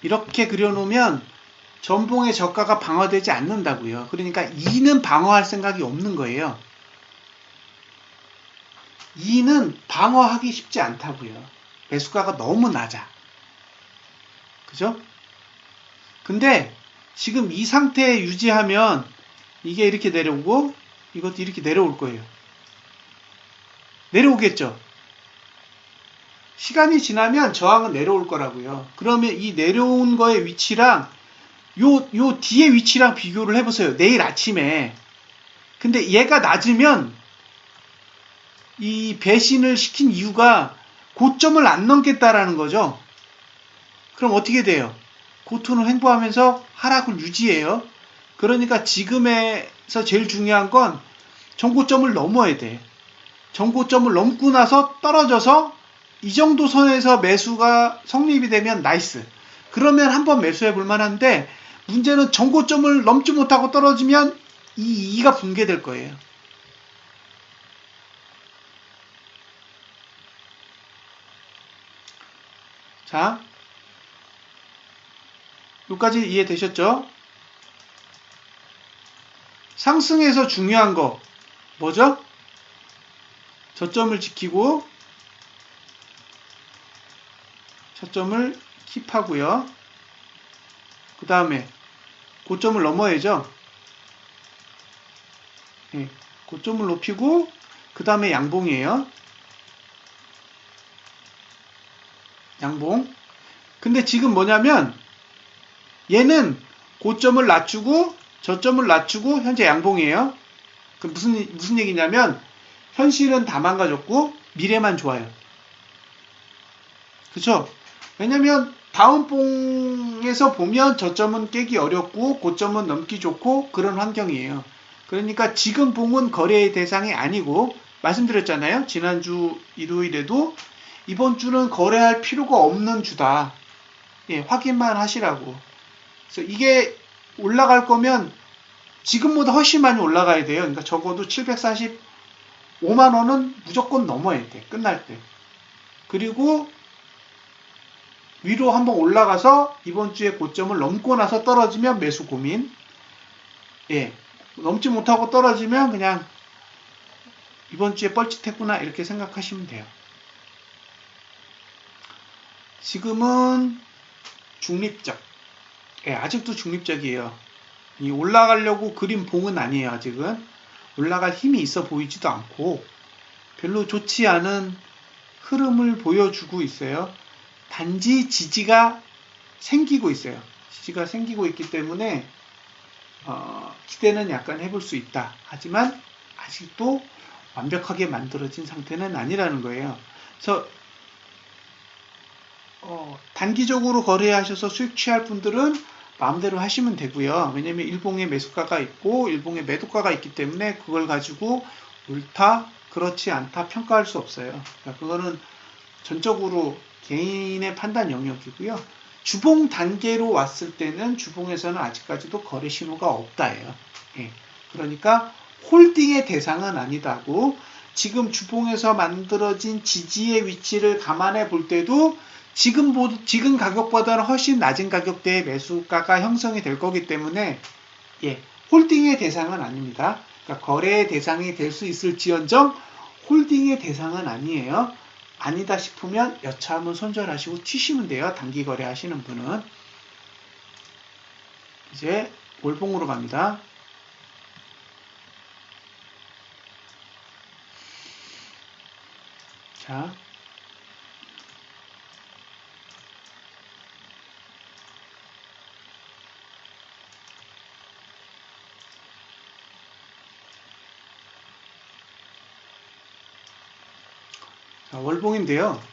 이렇게 그려놓으면 전봉의 저가가 방어되지 않는다고요. 그러니까 2는 방어할 생각이 없는 거예요. 2는 방어하기 쉽지 않다고요. 매수가가 너무 낮아. 그죠? 근데 지금 이 상태 유지하면 이게 이렇게 내려오고 이것도 이렇게 내려올 거예요. 내려오겠죠? 시간이 지나면 저항은 내려올 거라고요. 그러면 이 내려온 거의 위치랑 요 뒤의 위치랑 비교를 해보세요. 내일 아침에. 근데 얘가 낮으면 이 배신을 시킨 이유가 고점을 안 넘겠다라는 거죠. 그럼 어떻게 돼요? 고토는 횡보하면서 하락을 유지해요. 그러니까 지금에서 제일 중요한 건 전고점을 넘어야 돼. 전고점을 넘고 나서 떨어져서 이 정도 선에서 매수가 성립이 되면 나이스. 그러면 한번 매수해 볼 만한데 문제는 전고점을 넘지 못하고 떨어지면 이 2가 붕괴될 거예요. 자, 여기까지 이해되셨죠? 상승에서 중요한 거 뭐죠? 저점을 지키고 저점을 킵하고요. 그 다음에 고점을 넘어야죠. 네, 고점을 높이고 그 다음에 양봉이에요. 양봉. 근데 지금 뭐냐면 얘는 고점을 낮추고 저점을 낮추고 현재 양봉이에요. 그 무슨 얘기냐면 현실은 다 망가졌고 미래만 좋아요. 그쵸? 왜냐면 다음 봉에서 보면 저점은 깨기 어렵고 고점은 넘기 좋고 그런 환경이에요. 그러니까 지금 봉은 거래의 대상이 아니고 말씀드렸잖아요. 지난주 일요일에도 이번 주는 거래할 필요가 없는 주다. 예, 확인만 하시라고. 그래서 이게 올라갈 거면 지금보다 훨씬 많이 올라가야 돼요. 그러니까 적어도 745만 원은 무조건 넘어야 돼. 끝날 때. 그리고 위로 한번 올라가서 이번 주에 고점을 넘고 나서 떨어지면 매수 고민. 예. 넘지 못하고 떨어지면 그냥 이번 주에 뻘짓했구나 이렇게 생각하시면 돼요. 지금은 중립적. 예, 아직도 중립적이에요. 이 올라가려고 그린 봉은 아니에요. 아직은 올라갈 힘이 있어 보이지도 않고 별로 좋지 않은 흐름을 보여주고 있어요. 단지 지지가 생기고 있어요. 지지가 생기고 있기 때문에 기대는 약간 해볼 수 있다. 하지만 아직도 완벽하게 만들어진 상태는 아니라는 거예요. 그래서 단기적으로 거래하셔서 수익 취할 분들은 마음대로 하시면 되고요. 왜냐면 일봉에 매수가가 있고 일봉에 매도가가 있기 때문에 그걸 가지고 옳다, 그렇지 않다 평가할 수 없어요. 그러니까 그거는 전적으로 개인의 판단 영역이고요. 주봉 단계로 왔을 때는 주봉에서는 아직까지도 거래 신호가 없다예요. 예. 그러니까 홀딩의 대상은 아니다고 지금 주봉에서 만들어진 지지의 위치를 감안해 볼 때도 지금 가격보다는 훨씬 낮은 가격대의 매수가가 형성이 될 거기 때문에 예, 홀딩의 대상은 아닙니다. 그러니까 거래의 대상이 될 수 있을지언정 홀딩의 대상은 아니에요. 아니다 싶으면 여차하면 손절하시고 튀시면 돼요. 단기 거래 하시는 분은. 이제 월봉으로 갑니다. 자, 월봉인데요.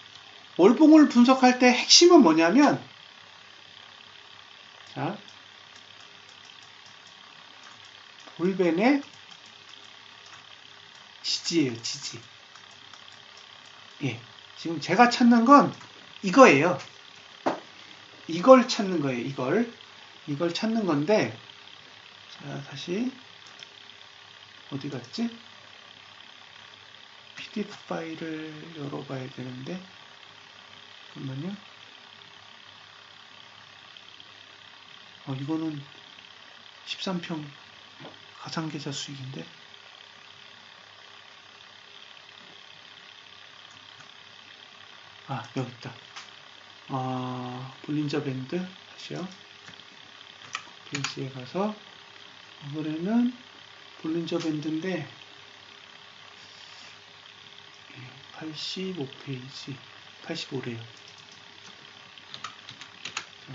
월봉을 분석할 때 핵심은 뭐냐면 자, 볼벤의 지지예요. 지지. 예, 지금 제가 찾는 건 이거예요. 이걸 찾는 거예요. 이걸 찾는 건데 자, 다시 어디 갔지? PDF 파일을 열어봐야 되는데 잠깐만요. 이거는 13평 가상계좌 수익인데 여기 있다. 볼린저 밴드 다시요. 페이지에 가서 이번에는 볼린저 밴드인데 85페이지 85래요.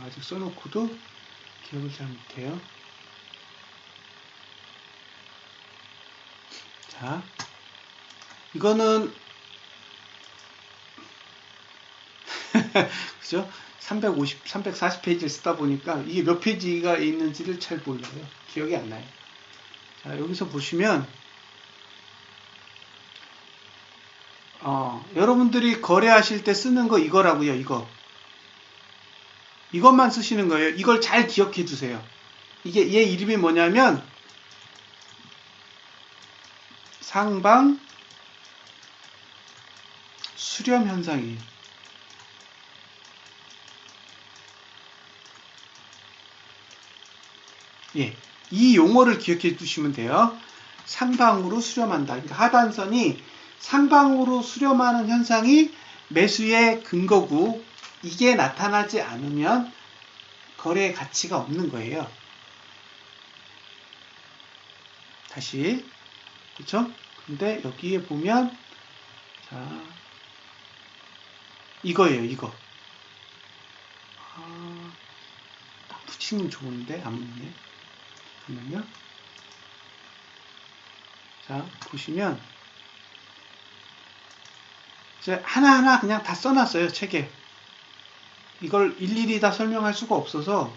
아직 써놓고도 기억을 잘 못해요. 자, 이거는 그죠? 340페이지를 쓰다 보니까 이게 몇 페이지가 있는지를 잘 몰라요. 기억이 안 나요. 자, 여기서 보시면 여러분들이 거래하실 때 쓰는 거 이거라고요. 이것만 쓰시는 거예요. 이걸 잘 기억해 두세요. 이게 얘 이름이 뭐냐면 상방 수렴 현상이에요. 예, 이 용어를 기억해 두시면 돼요. 상방으로 수렴한다. 그러니까 하단선이 상방으로 수렴하는 현상이 매수의 근거고 이게 나타나지 않으면 거래의 가치가 없는 거예요. 다시 그렇죠? 근데 여기에 보면 자 이거예요. 이거 딱 붙이면 좋은데 안 붙네. 잠깐만요. 자 보시면 이제 하나하나 그냥 다 써놨어요. 책에. 이걸 일일이 다 설명할 수가 없어서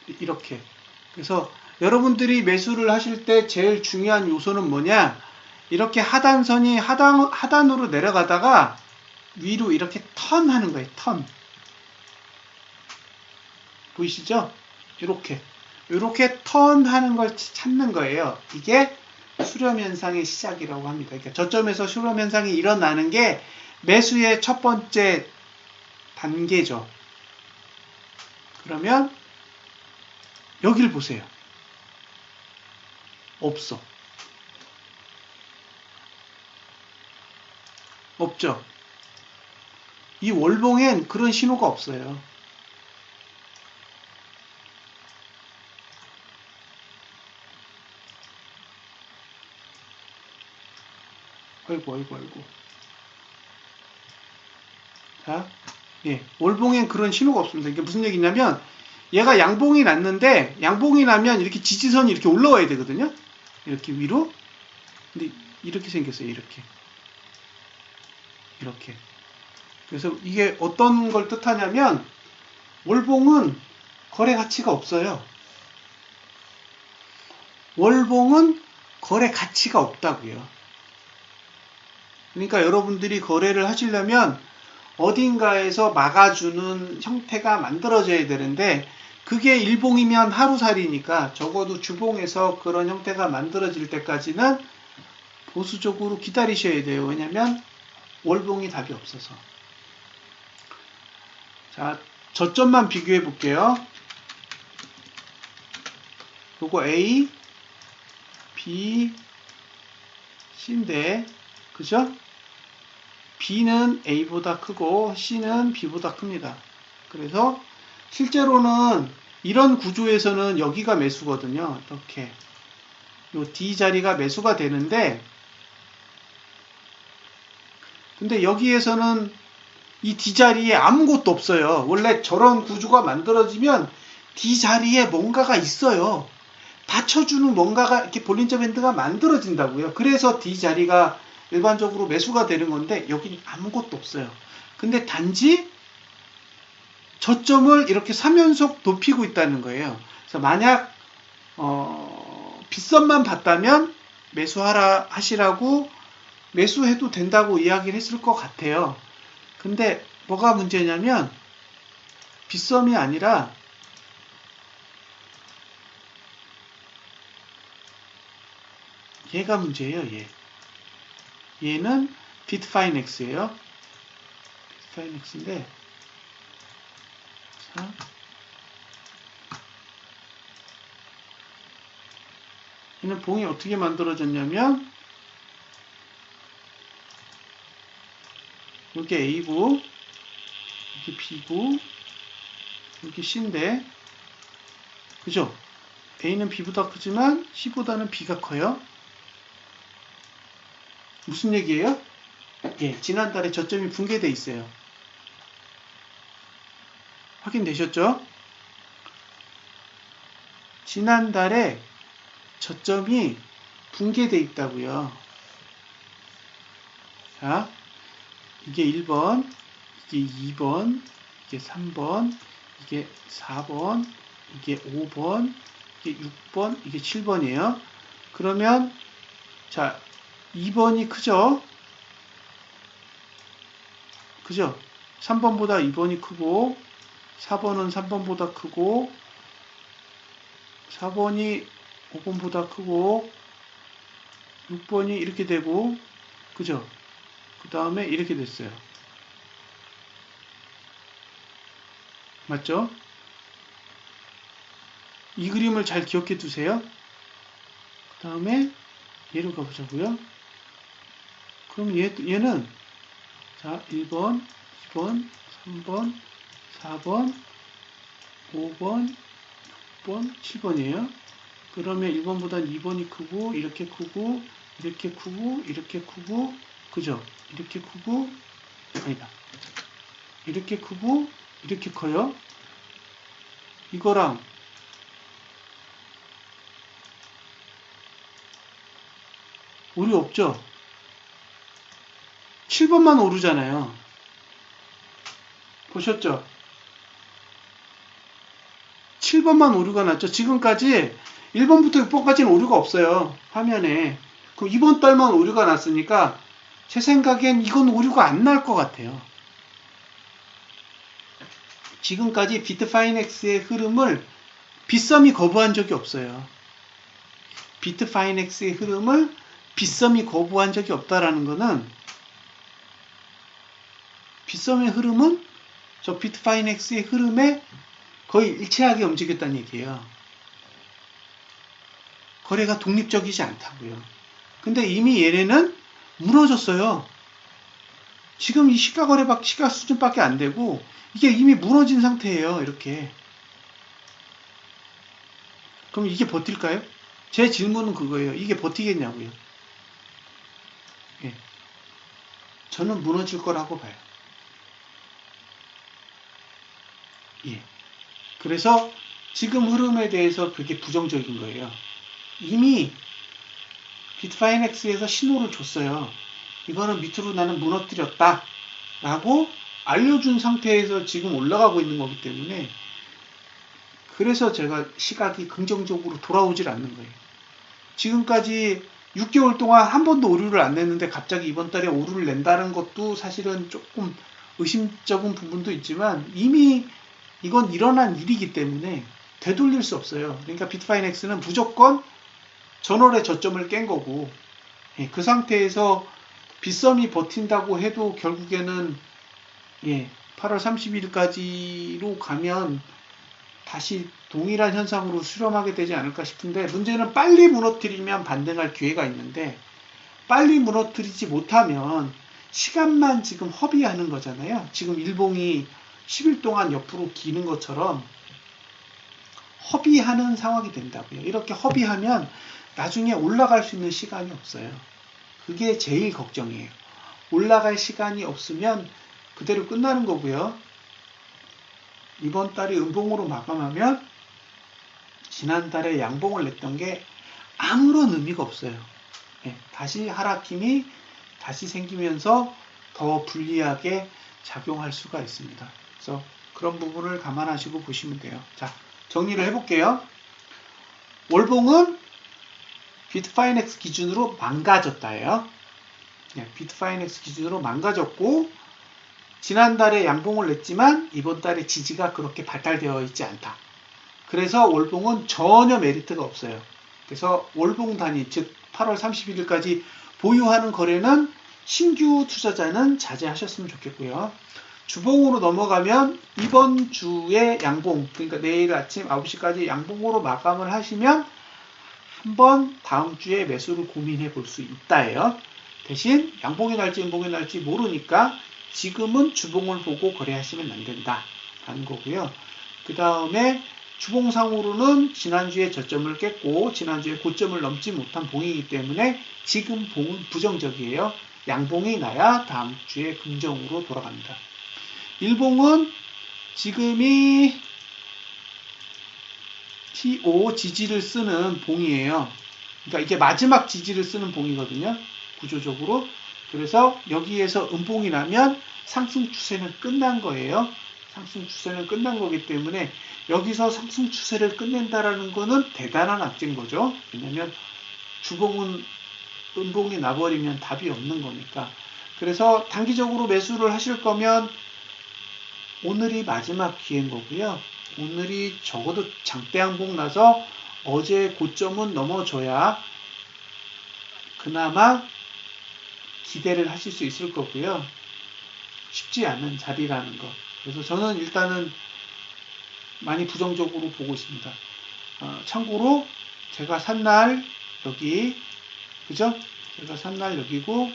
이렇게. 그래서 여러분들이 매수를 하실 때 제일 중요한 요소는 뭐냐? 이렇게 하단선이 하단으로 내려가다가 위로 이렇게 턴하는 거예요. 턴. 보이시죠? 이렇게 턴하는 걸 찾는 거예요. 이게 수렴 현상의 시작이라고 합니다. 그러니까 저점에서 수렴 현상이 일어나는 게 매수의 첫 번째 단계죠. 그러면 여기를 보세요. 없죠? 이 월봉엔 그런 신호가 없어요. 아이고. 자, 예, 월봉엔 그런 신호가 없습니다. 이게 무슨 얘기냐면, 얘가 양봉이 났는데, 양봉이 나면 이렇게 지지선이 이렇게 올라와야 되거든요? 이렇게 위로. 근데 이렇게 생겼어요, 이렇게. 그래서 이게 어떤 걸 뜻하냐면, 월봉은 거래 가치가 없어요. 월봉은 거래 가치가 없다고요. 그러니까 여러분들이 거래를 하시려면 어딘가에서 막아주는 형태가 만들어져야 되는데 그게 일봉이면 하루살이니까 적어도 주봉에서 그런 형태가 만들어질 때까지는 보수적으로 기다리셔야 돼요. 왜냐면 월봉이 답이 없어서. 자, 저점만 비교해 볼게요. 요거 A, B, C인데 그죠? B는 A보다 크고 C는 B보다 큽니다. 그래서 실제로는 이런 구조에서는 여기가 매수거든요. 이렇게 요 D 자리가 매수가 되는데 근데 여기에서는 이 D 자리에 아무것도 없어요. 원래 저런 구조가 만들어지면 D 자리에 뭔가가 있어요. 받쳐주는 뭔가가 이렇게 볼린저 밴드가 만들어진다고요. 그래서 D 자리가 일반적으로 매수가 되는 건데 여기는 아무것도 없어요. 근데 단지 저점을 이렇게 3연속 높이고 있다는 거예요. 그래서 만약 빗선만 봤다면 하시라고 매수해도 된다고 이야기를 했을 것 같아요. 근데 뭐가 문제냐면 빗썸이 아니라 얘가 문제예요. 얘는 빗파이넥스예요. 빗파이넥스인데 자, 얘는 봉이 어떻게 만들어졌냐면 여기 A고 여기 B고 여기 C인데 그죠? A는 B보다 크지만 C보다는 B가 커요. 무슨 얘기예요? 예, 지난달에 저점이 붕괴돼 있어요. 확인되셨죠? 지난달에 저점이 붕괴돼 있다고요. 자, 이게 1번, 이게 2번, 이게 3번, 이게 4번, 이게 5번, 이게 6번, 이게 7번이에요. 그러면 자, 2번이 크죠? 그죠? 3번보다 2번이 크고 4번은 3번보다 크고 4번이 5번보다 크고 6번이 이렇게 되고 그죠? 그 다음에 이렇게 됐어요. 맞죠? 이 그림을 잘 기억해 두세요. 그 다음에 얘로 가보자고요. 그럼 얘는 자 1번, 2번, 3번, 4번, 5번, 6번, 7번이에요. 그러면 1번보단 2번이 크고 이렇게 크고 이렇게 크고 이렇게 크고 그죠? 이렇게 크고 아니다. 이렇게 크고 이렇게 커요. 이거랑 오류 없죠? 7번만 오르잖아요. 보셨죠? 7번만 오류가 났죠. 지금까지 1번부터 6번까지는 오류가 없어요. 화면에. 그럼 이번 달만 오류가 났으니까 제 생각엔 이건 오류가 안 날 것 같아요. 지금까지 비트파이넥스의 흐름을 빗썸이 거부한 적이 없어요. 비트파이넥스의 흐름을 빗썸이 거부한 적이 없다라는 거는 빗썸의 흐름은 저 비트파이넥스의 흐름에 거의 일체하게 움직였다는 얘기예요. 거래가 독립적이지 않다고요. 근데 이미 얘네는 무너졌어요. 지금 이 시가 수준밖에 안 되고 이게 이미 무너진 상태예요. 이렇게. 그럼 이게 버틸까요? 제 질문은 그거예요. 이게 버티겠냐고요. 예. 저는 무너질 거라고 봐요. 예. 그래서 지금 흐름에 대해서 되게 부정적인 거예요. 이미 비트파이넥스에서 신호를 줬어요. 이거는 밑으로 나는 무너뜨렸다 라고 알려준 상태에서 지금 올라가고 있는 거기 때문에 그래서 제가 시각이 긍정적으로 돌아오질 않는 거예요. 지금까지 6개월 동안 한 번도 오류를 안 냈는데 갑자기 이번 달에 오류를 낸다는 것도 사실은 조금 의심적인 부분도 있지만 이미 이건 일어난 일이기 때문에 되돌릴 수 없어요. 그러니까 비트파이넥스는 무조건 전월의 저점을 깬 거고 그 상태에서 빗썸이 버틴다고 해도 결국에는 8월 30일까지로 가면 다시 동일한 현상으로 수렴하게 되지 않을까 싶은데 문제는 빨리 무너뜨리면 반등할 기회가 있는데 빨리 무너뜨리지 못하면 시간만 지금 허비하는 거잖아요. 지금 일봉이 10일 동안 옆으로 기는 것처럼 허비하는 상황이 된다고요. 이렇게 허비하면 나중에 올라갈 수 있는 시간이 없어요. 그게 제일 걱정이에요. 올라갈 시간이 없으면 그대로 끝나는 거고요. 이번 달이 음봉으로 마감하면 지난달에 양봉을 냈던 게 아무런 의미가 없어요. 다시 하락힘이 다시 생기면서 더 불리하게 작용할 수가 있습니다. 그래서 그런 부분을 감안하시고 보시면 돼요. 자, 정리를 해볼게요. 월봉은 비트파이넥스 기준으로 망가졌다예요. 비트파이넥스 기준으로 망가졌고 지난달에 양봉을 냈지만 이번 달에 지지가 그렇게 발달되어 있지 않다. 그래서 월봉은 전혀 메리트가 없어요. 그래서 월봉 단위, 즉 8월 31일까지 보유하는 거래는 신규 투자자는 자제하셨으면 좋겠고요. 주봉으로 넘어가면 이번 주에 양봉, 그러니까 내일 아침 9시까지 양봉으로 마감을 하시면 한번 다음 주에 매수를 고민해 볼 수 있다예요. 대신 양봉이 날지 음봉이 날지 모르니까 지금은 주봉을 보고 거래하시면 안 된다라는 거고요. 그 다음에 주봉상으로는 지난주에 저점을 깼고 지난주에 고점을 넘지 못한 봉이기 때문에 지금 봉은 부정적이에요. 양봉이 나야 다음 주에 긍정으로 돌아갑니다. 일봉은 지금이 T5 지지를 쓰는 봉이에요. 그러니까 이게 마지막 지지를 쓰는 봉이거든요. 구조적으로. 그래서 여기에서 음봉이 나면 상승 추세는 끝난 거예요. 상승 추세는 끝난 거기 때문에 여기서 상승 추세를 끝낸다라는 거는 대단한 악재인 거죠. 왜냐면 주봉은 음봉이 나버리면 답이 없는 거니까. 그래서 단기적으로 매수를 하실 거면 오늘이 마지막 기회인 거고요. 오늘이 적어도 장대양봉 나서 어제 고점은 넘어져야 그나마 기대를 하실 수 있을 거고요. 쉽지 않은 자리라는 거. 그래서 저는 일단은 많이 부정적으로 보고 있습니다. 참고로 제가 산 날 여기, 그죠? 제가 산 날 여기고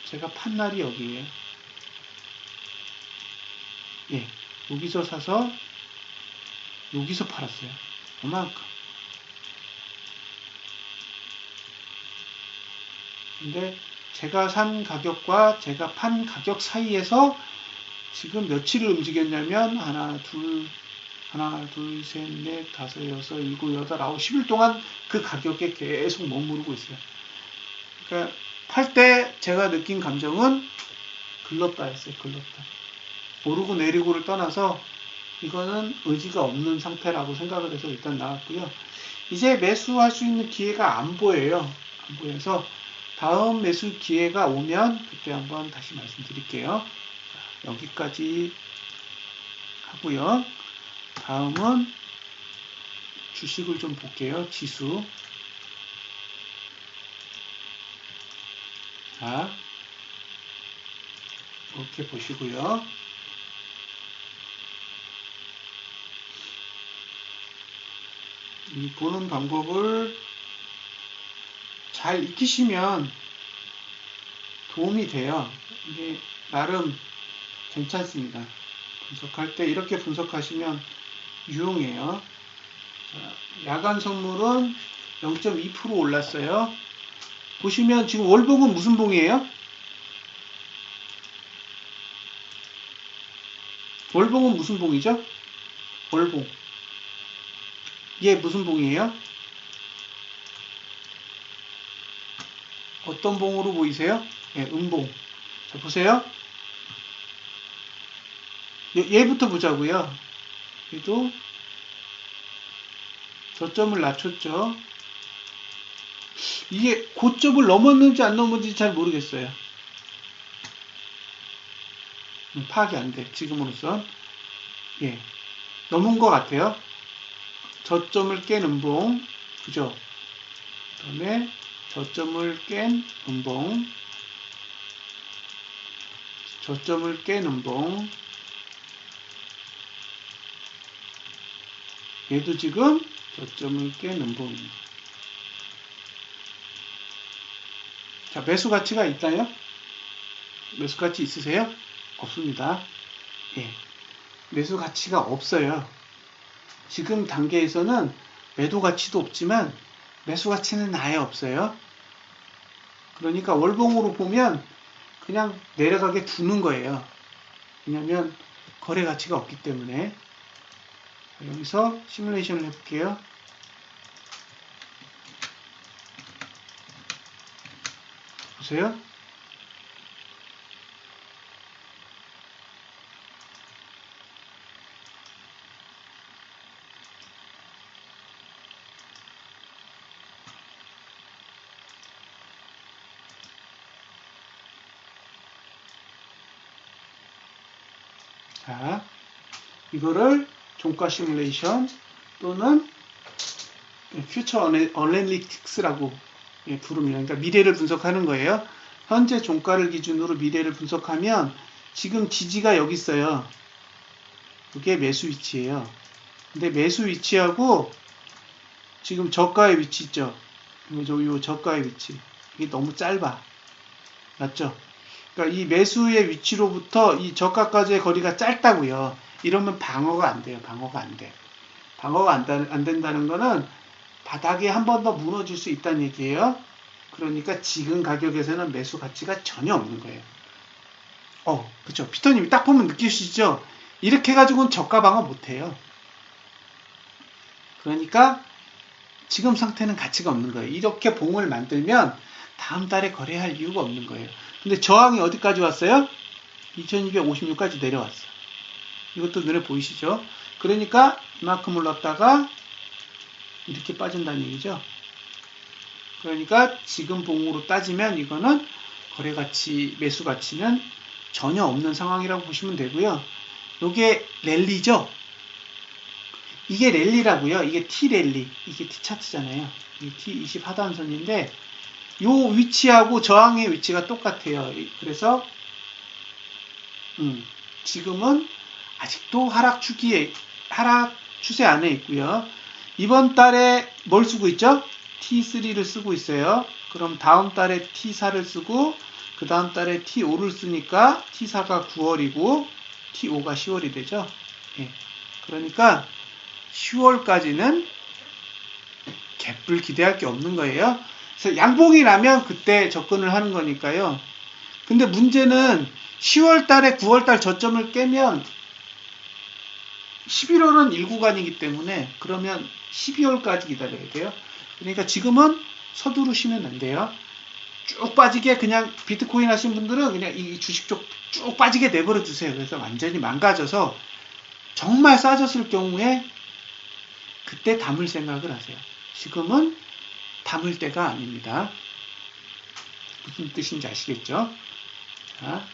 제가 판 날이 여기에요. 예, 여기서 사서 여기서 팔았어요. 그만큼. 근데 제가 산 가격과 제가 판 가격 사이에서 지금 며칠을 움직였냐면 하나, 둘, 셋, 넷, 다섯, 여섯, 일곱, 여덟, 아홉, 10일 동안 그 가격에 계속 머무르고 있어요. 그러니까 팔 때 제가 느낀 감정은 글렀다였어요. 글렀다. 오르고 내리고를 떠나서 이거는 의지가 없는 상태라고 생각을 해서 일단 나왔고요. 이제 매수할 수 있는 기회가 안 보여요. 안 보여서 다음 매수 기회가 오면 그때 한번 다시 말씀드릴게요. 여기까지 하고요. 다음은 주식을 좀 볼게요. 지수. 자, 이렇게 보시고요. 이 보는 방법을 잘 익히시면 도움이 돼요. 이게 나름 괜찮습니다. 분석할 때 이렇게 분석하시면 유용해요. 자, 야간 선물은 0.2% 올랐어요. 보시면 지금 월봉은 무슨 봉이에요? 월봉은 무슨 봉이죠? 월봉. 이게 무슨 봉이에요? 어떤 봉으로 보이세요? 네, 음봉. 자, 보세요. 얘부터 보자고요. 얘도 저점을 낮췄죠. 이게 고점을 넘었는지 안 넘었는지 잘 모르겠어요. 파악이 안 돼. 지금으로선. 예. 넘은 것 같아요. 저점을 깬 음봉. 그죠? 그 다음에 저점을 깬 음봉. 저점을 깬 음봉. 얘도 지금 저점을 깬 음봉입니다. 자, 매수 가치가 있나요? 매수 가치 있으세요? 없습니다. 예. 매수 가치가 없어요. 지금 단계에서는 매도 가치도 없지만 매수 가치는 아예 없어요. 그러니까 월봉으로 보면 그냥 내려가게 두는 거예요. 왜냐면 거래 가치가 없기 때문에. 여기서 시뮬레이션을 해볼게요. 보세요. 자, 이거를 종가 시뮬레이션 또는 퓨처 어널리틱스라고 부릅니다. 그러니까 미래를 분석하는 거예요. 현재 종가를 기준으로 미래를 분석하면 지금 지지가 여기 있어요. 이게 매수 위치예요. 근데 매수 위치하고 지금 저가의 위치 있죠. 요 저가의 위치. 이게 너무 짧아. 맞죠? 그러니까 이 매수의 위치로부터 이 저가까지의 거리가 짧다고요. 이러면 방어가 안 돼요. 방어가 안 돼. 방어가 안 된다는 거는 바닥에 한 번 더 무너질 수 있다는 얘기예요. 그러니까 지금 가격에서는 매수 가치가 전혀 없는 거예요. 그쵸. 피터님이 딱 보면 느끼시죠? 이렇게 해가지고는 저가 방어 못해요. 그러니까 지금 상태는 가치가 없는 거예요. 이렇게 봉을 만들면 다음 달에 거래할 이유가 없는 거예요. 근데 저항이 어디까지 왔어요? 2256까지 내려왔어요. 이것도 눈에 보이시죠? 그러니까 이만큼 올랐다가 이렇게 빠진다는 얘기죠. 그러니까 지금 봉으로 따지면 이거는 거래 가치, 매수 가치는 전혀 없는 상황이라고 보시면 되고요. 이게 랠리죠? 이게 랠리라고요. 이게 T랠리. 이게 T차트잖아요. 이 T20 하단선인데 요 위치하고 저항의 위치가 똑같아요. 그래서 지금은 아직도 하락 추세 안에 있고요. 이번 달에 뭘 쓰고 있죠? T3를 쓰고 있어요. 그럼 다음 달에 T4를 쓰고 그 다음 달에 T5를 쓰니까 T4가 9월이고 T5가 10월이 되죠. 그러니까 10월까지는 갭을 기대할 게 없는 거예요. 그래서 양봉이 나면 그때 접근을 하는 거니까요. 근데 문제는 10월 달에 9월 달 저점을 깨면 11월은 1구간이기 때문에 그러면 12월까지 기다려야 돼요. 그러니까 지금은 서두르시면 안 돼요. 쭉 빠지게 그냥 비트코인 하신 분들은 그냥 이 주식 쪽 쭉 빠지게 내버려 두세요. 그래서 완전히 망가져서 정말 싸졌을 경우에 그때 담을 생각을 하세요. 지금은 담을 때가 아닙니다. 무슨 뜻인지 아시겠죠? 자,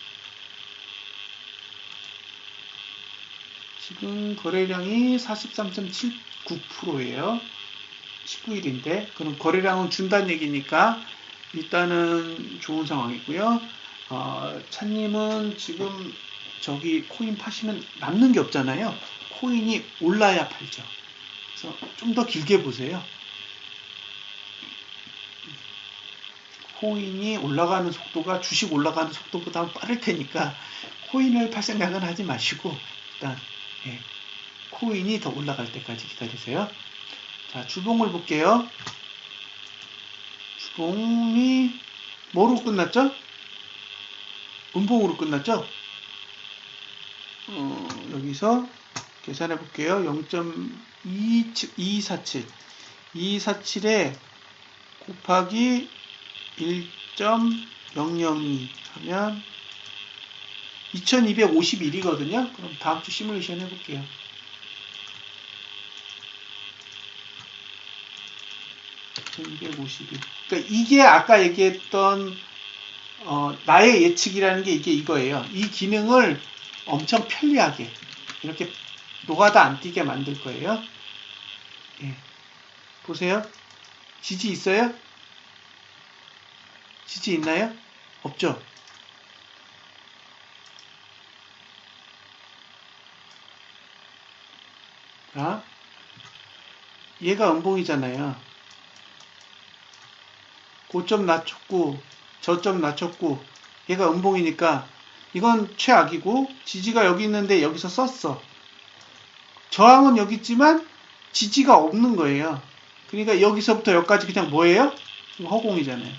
지금 거래량이 43.79%예요. 19일인데 그럼 거래량은 준다는 얘기니까 일단은 좋은 상황이고요. 찬님은 지금 저기 코인 파시면 남는 게 없잖아요. 코인이 올라야 팔죠. 그래서 좀 더 길게 보세요. 코인이 올라가는 속도가 주식 올라가는 속도보다 빠를 테니까 코인을 팔 생각은 하지 마시고 일단 코인이 더 올라갈 때까지 기다리세요. 자, 주봉을 볼게요. 주봉이 뭐로 끝났죠? 음봉으로 끝났죠? 여기서 계산해 볼게요. 0.2247 247에 곱하기 1.002 하면 2251이거든요. 그럼 다음 주 시뮬레이션 해볼게요. 2251. 그러니까 이게 아까 얘기했던 나의 예측이라는 게 이거예요. 이 기능을 엄청 편리하게 이렇게 노가다 안 띄게 만들 거예요. 보세요. 지지 있어요? 지지 있나요? 없죠? 자, 얘가 음봉이잖아요. 고점 낮췄고 저점 낮췄고 얘가 음봉이니까 이건 최악이고 지지가 여기 있는데 여기서 썼어. 저항은 여기 있지만 지지가 없는 거예요. 그러니까 여기서부터 여기까지 그냥 뭐예요? 허공이잖아요.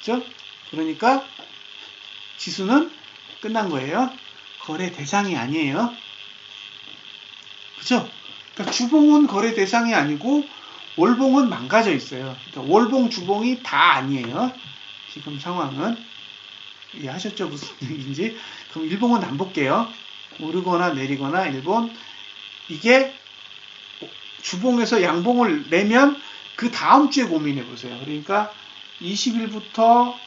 그렇죠? 그러니까 지수는 끝난 거예요. 거래 대상이 아니에요. 그렇죠? 그러니까 주봉은 거래 대상이 아니고 월봉은 망가져 있어요. 그러니까 월봉, 주봉이 다 아니에요. 지금 상황은. 이해하셨죠? 무슨 얘기인지. 그럼 일봉은 안 볼게요. 오르거나 내리거나 일본. 이게 주봉에서 양봉을 내면 그 다음 주에 고민해 보세요. 그러니까 20일부터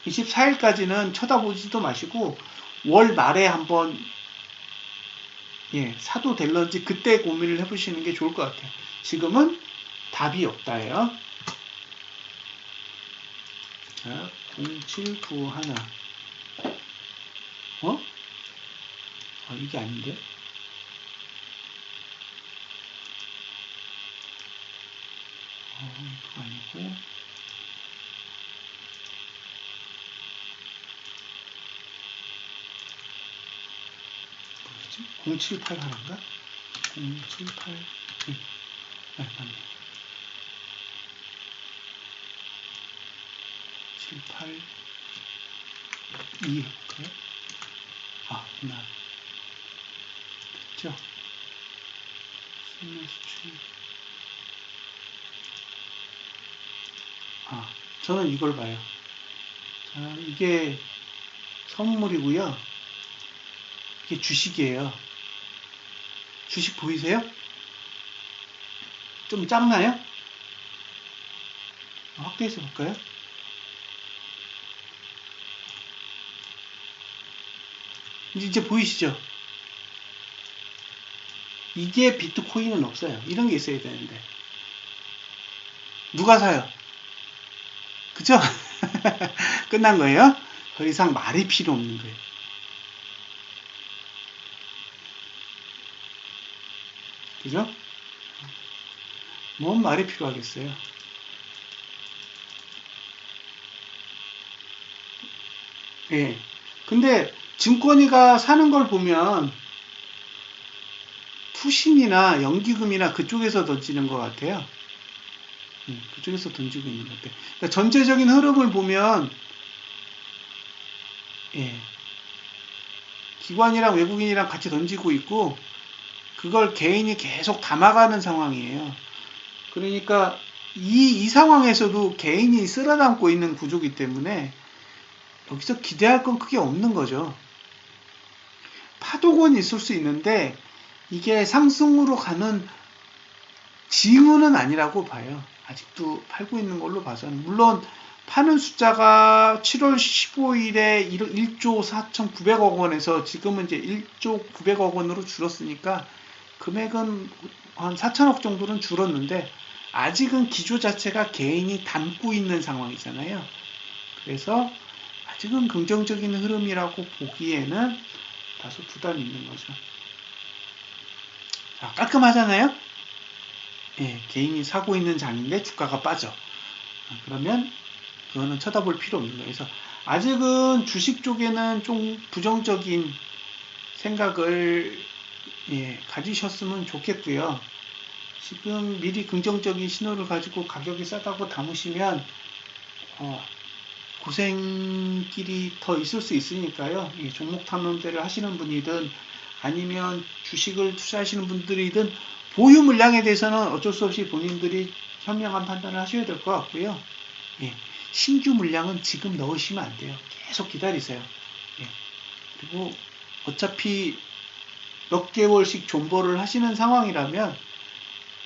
24일까지는 쳐다보지도 마시고 월 말에 한번 사도 될런지 그때 고민을 해보시는 게 좋을 것 같아요. 지금은 답이 없다예요. 자, 0791. 이게 아닌데? 그거 아니고. 078 하나인가? 078 맞네. 78 2 해볼까요? 아, 나 됐죠? 저는 이걸 봐요. 자, 이게 선물이고요. 이게 주식이에요. 주식 보이세요? 좀 작나요? 확대해서 볼까요? 이제 보이시죠? 이게 비트코인은 없어요. 이런 게 있어야 되는데. 누가 사요? 그죠? 끝난 거예요? 더 이상 말이 필요 없는 거예요. 그죠? 뭔 말이 필요하겠어요? 예. 근데 증권이가 사는 걸 보면 투신이나 연기금이나 그쪽에서 던지는 것 같아요. 그쪽에서 던지고 있는 것 같아요. 그러니까 전체적인 흐름을 보면 예. 기관이랑 외국인이랑 같이 던지고 있고 그걸 개인이 계속 담아가는 상황이에요. 그러니까 이 상황에서도 개인이 쓸어담고 있는 구조이기 때문에 여기서 기대할 건 크게 없는 거죠. 파동은 있을 수 있는데 이게 상승으로 가는 징후는 아니라고 봐요. 아직도 팔고 있는 걸로 봐서는. 물론 파는 숫자가 7월 15일에 1조 4,900억 원에서 지금은 이제 1조 900억 원으로 줄었으니까 금액은 한 4천억 정도는 줄었는데 아직은 기조 자체가 개인이 담고 있는 상황이잖아요. 그래서 아직은 긍정적인 흐름이라고 보기에는 다소 부담이 있는 거죠. 자, 깔끔하잖아요? 예, 개인이 사고 있는 장인데 주가가 빠져. 그러면 그거는 쳐다볼 필요 없는 거예요. 그래서 아직은 주식 쪽에는 좀 부정적인 생각을 가지셨으면 좋겠고요. 지금 미리 긍정적인 신호를 가지고 가격이 싸다고 담으시면 고생길이 더 있을 수 있으니까요. 종목 탐험대를 하시는 분이든 아니면 주식을 투자하시는 분들이든 보유 물량에 대해서는 어쩔 수 없이 본인들이 현명한 판단을 하셔야 될 것 같고요. 신규 물량은 지금 넣으시면 안 돼요. 계속 기다리세요. 그리고 어차피 몇 개월씩 존버를 하시는 상황이라면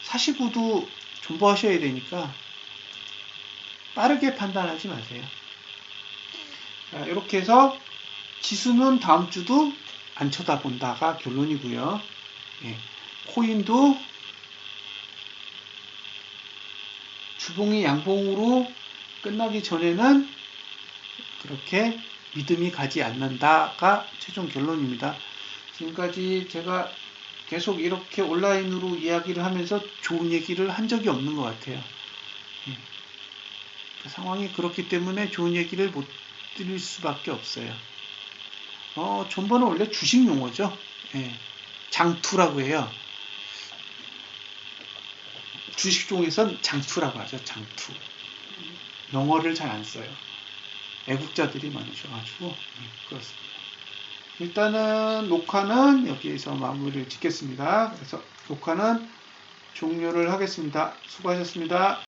사시고도 존버하셔야 되니까 빠르게 판단하지 마세요. 자, 이렇게 해서 지수는 다음 주도 안 쳐다본다가 결론이고요. 코인도 주봉이 양봉으로 끝나기 전에는 그렇게 믿음이 가지 않는다가 최종 결론입니다. 지금까지 제가 계속 이렇게 온라인으로 이야기를 하면서 좋은 얘기를 한 적이 없는 것 같아요. 그 상황이 그렇기 때문에 좋은 얘기를 못 드릴 수밖에 없어요. 존버는 원래 주식 용어죠. 장투라고 해요. 주식종에선 장투라고 하죠. 장투. 영어를 잘 안 써요. 애국자들이 많으셔가지고 그렇습니다. 일단은 녹화는 여기에서 마무리를 짓겠습니다. 그래서 녹화는 종료를 하겠습니다. 수고하셨습니다.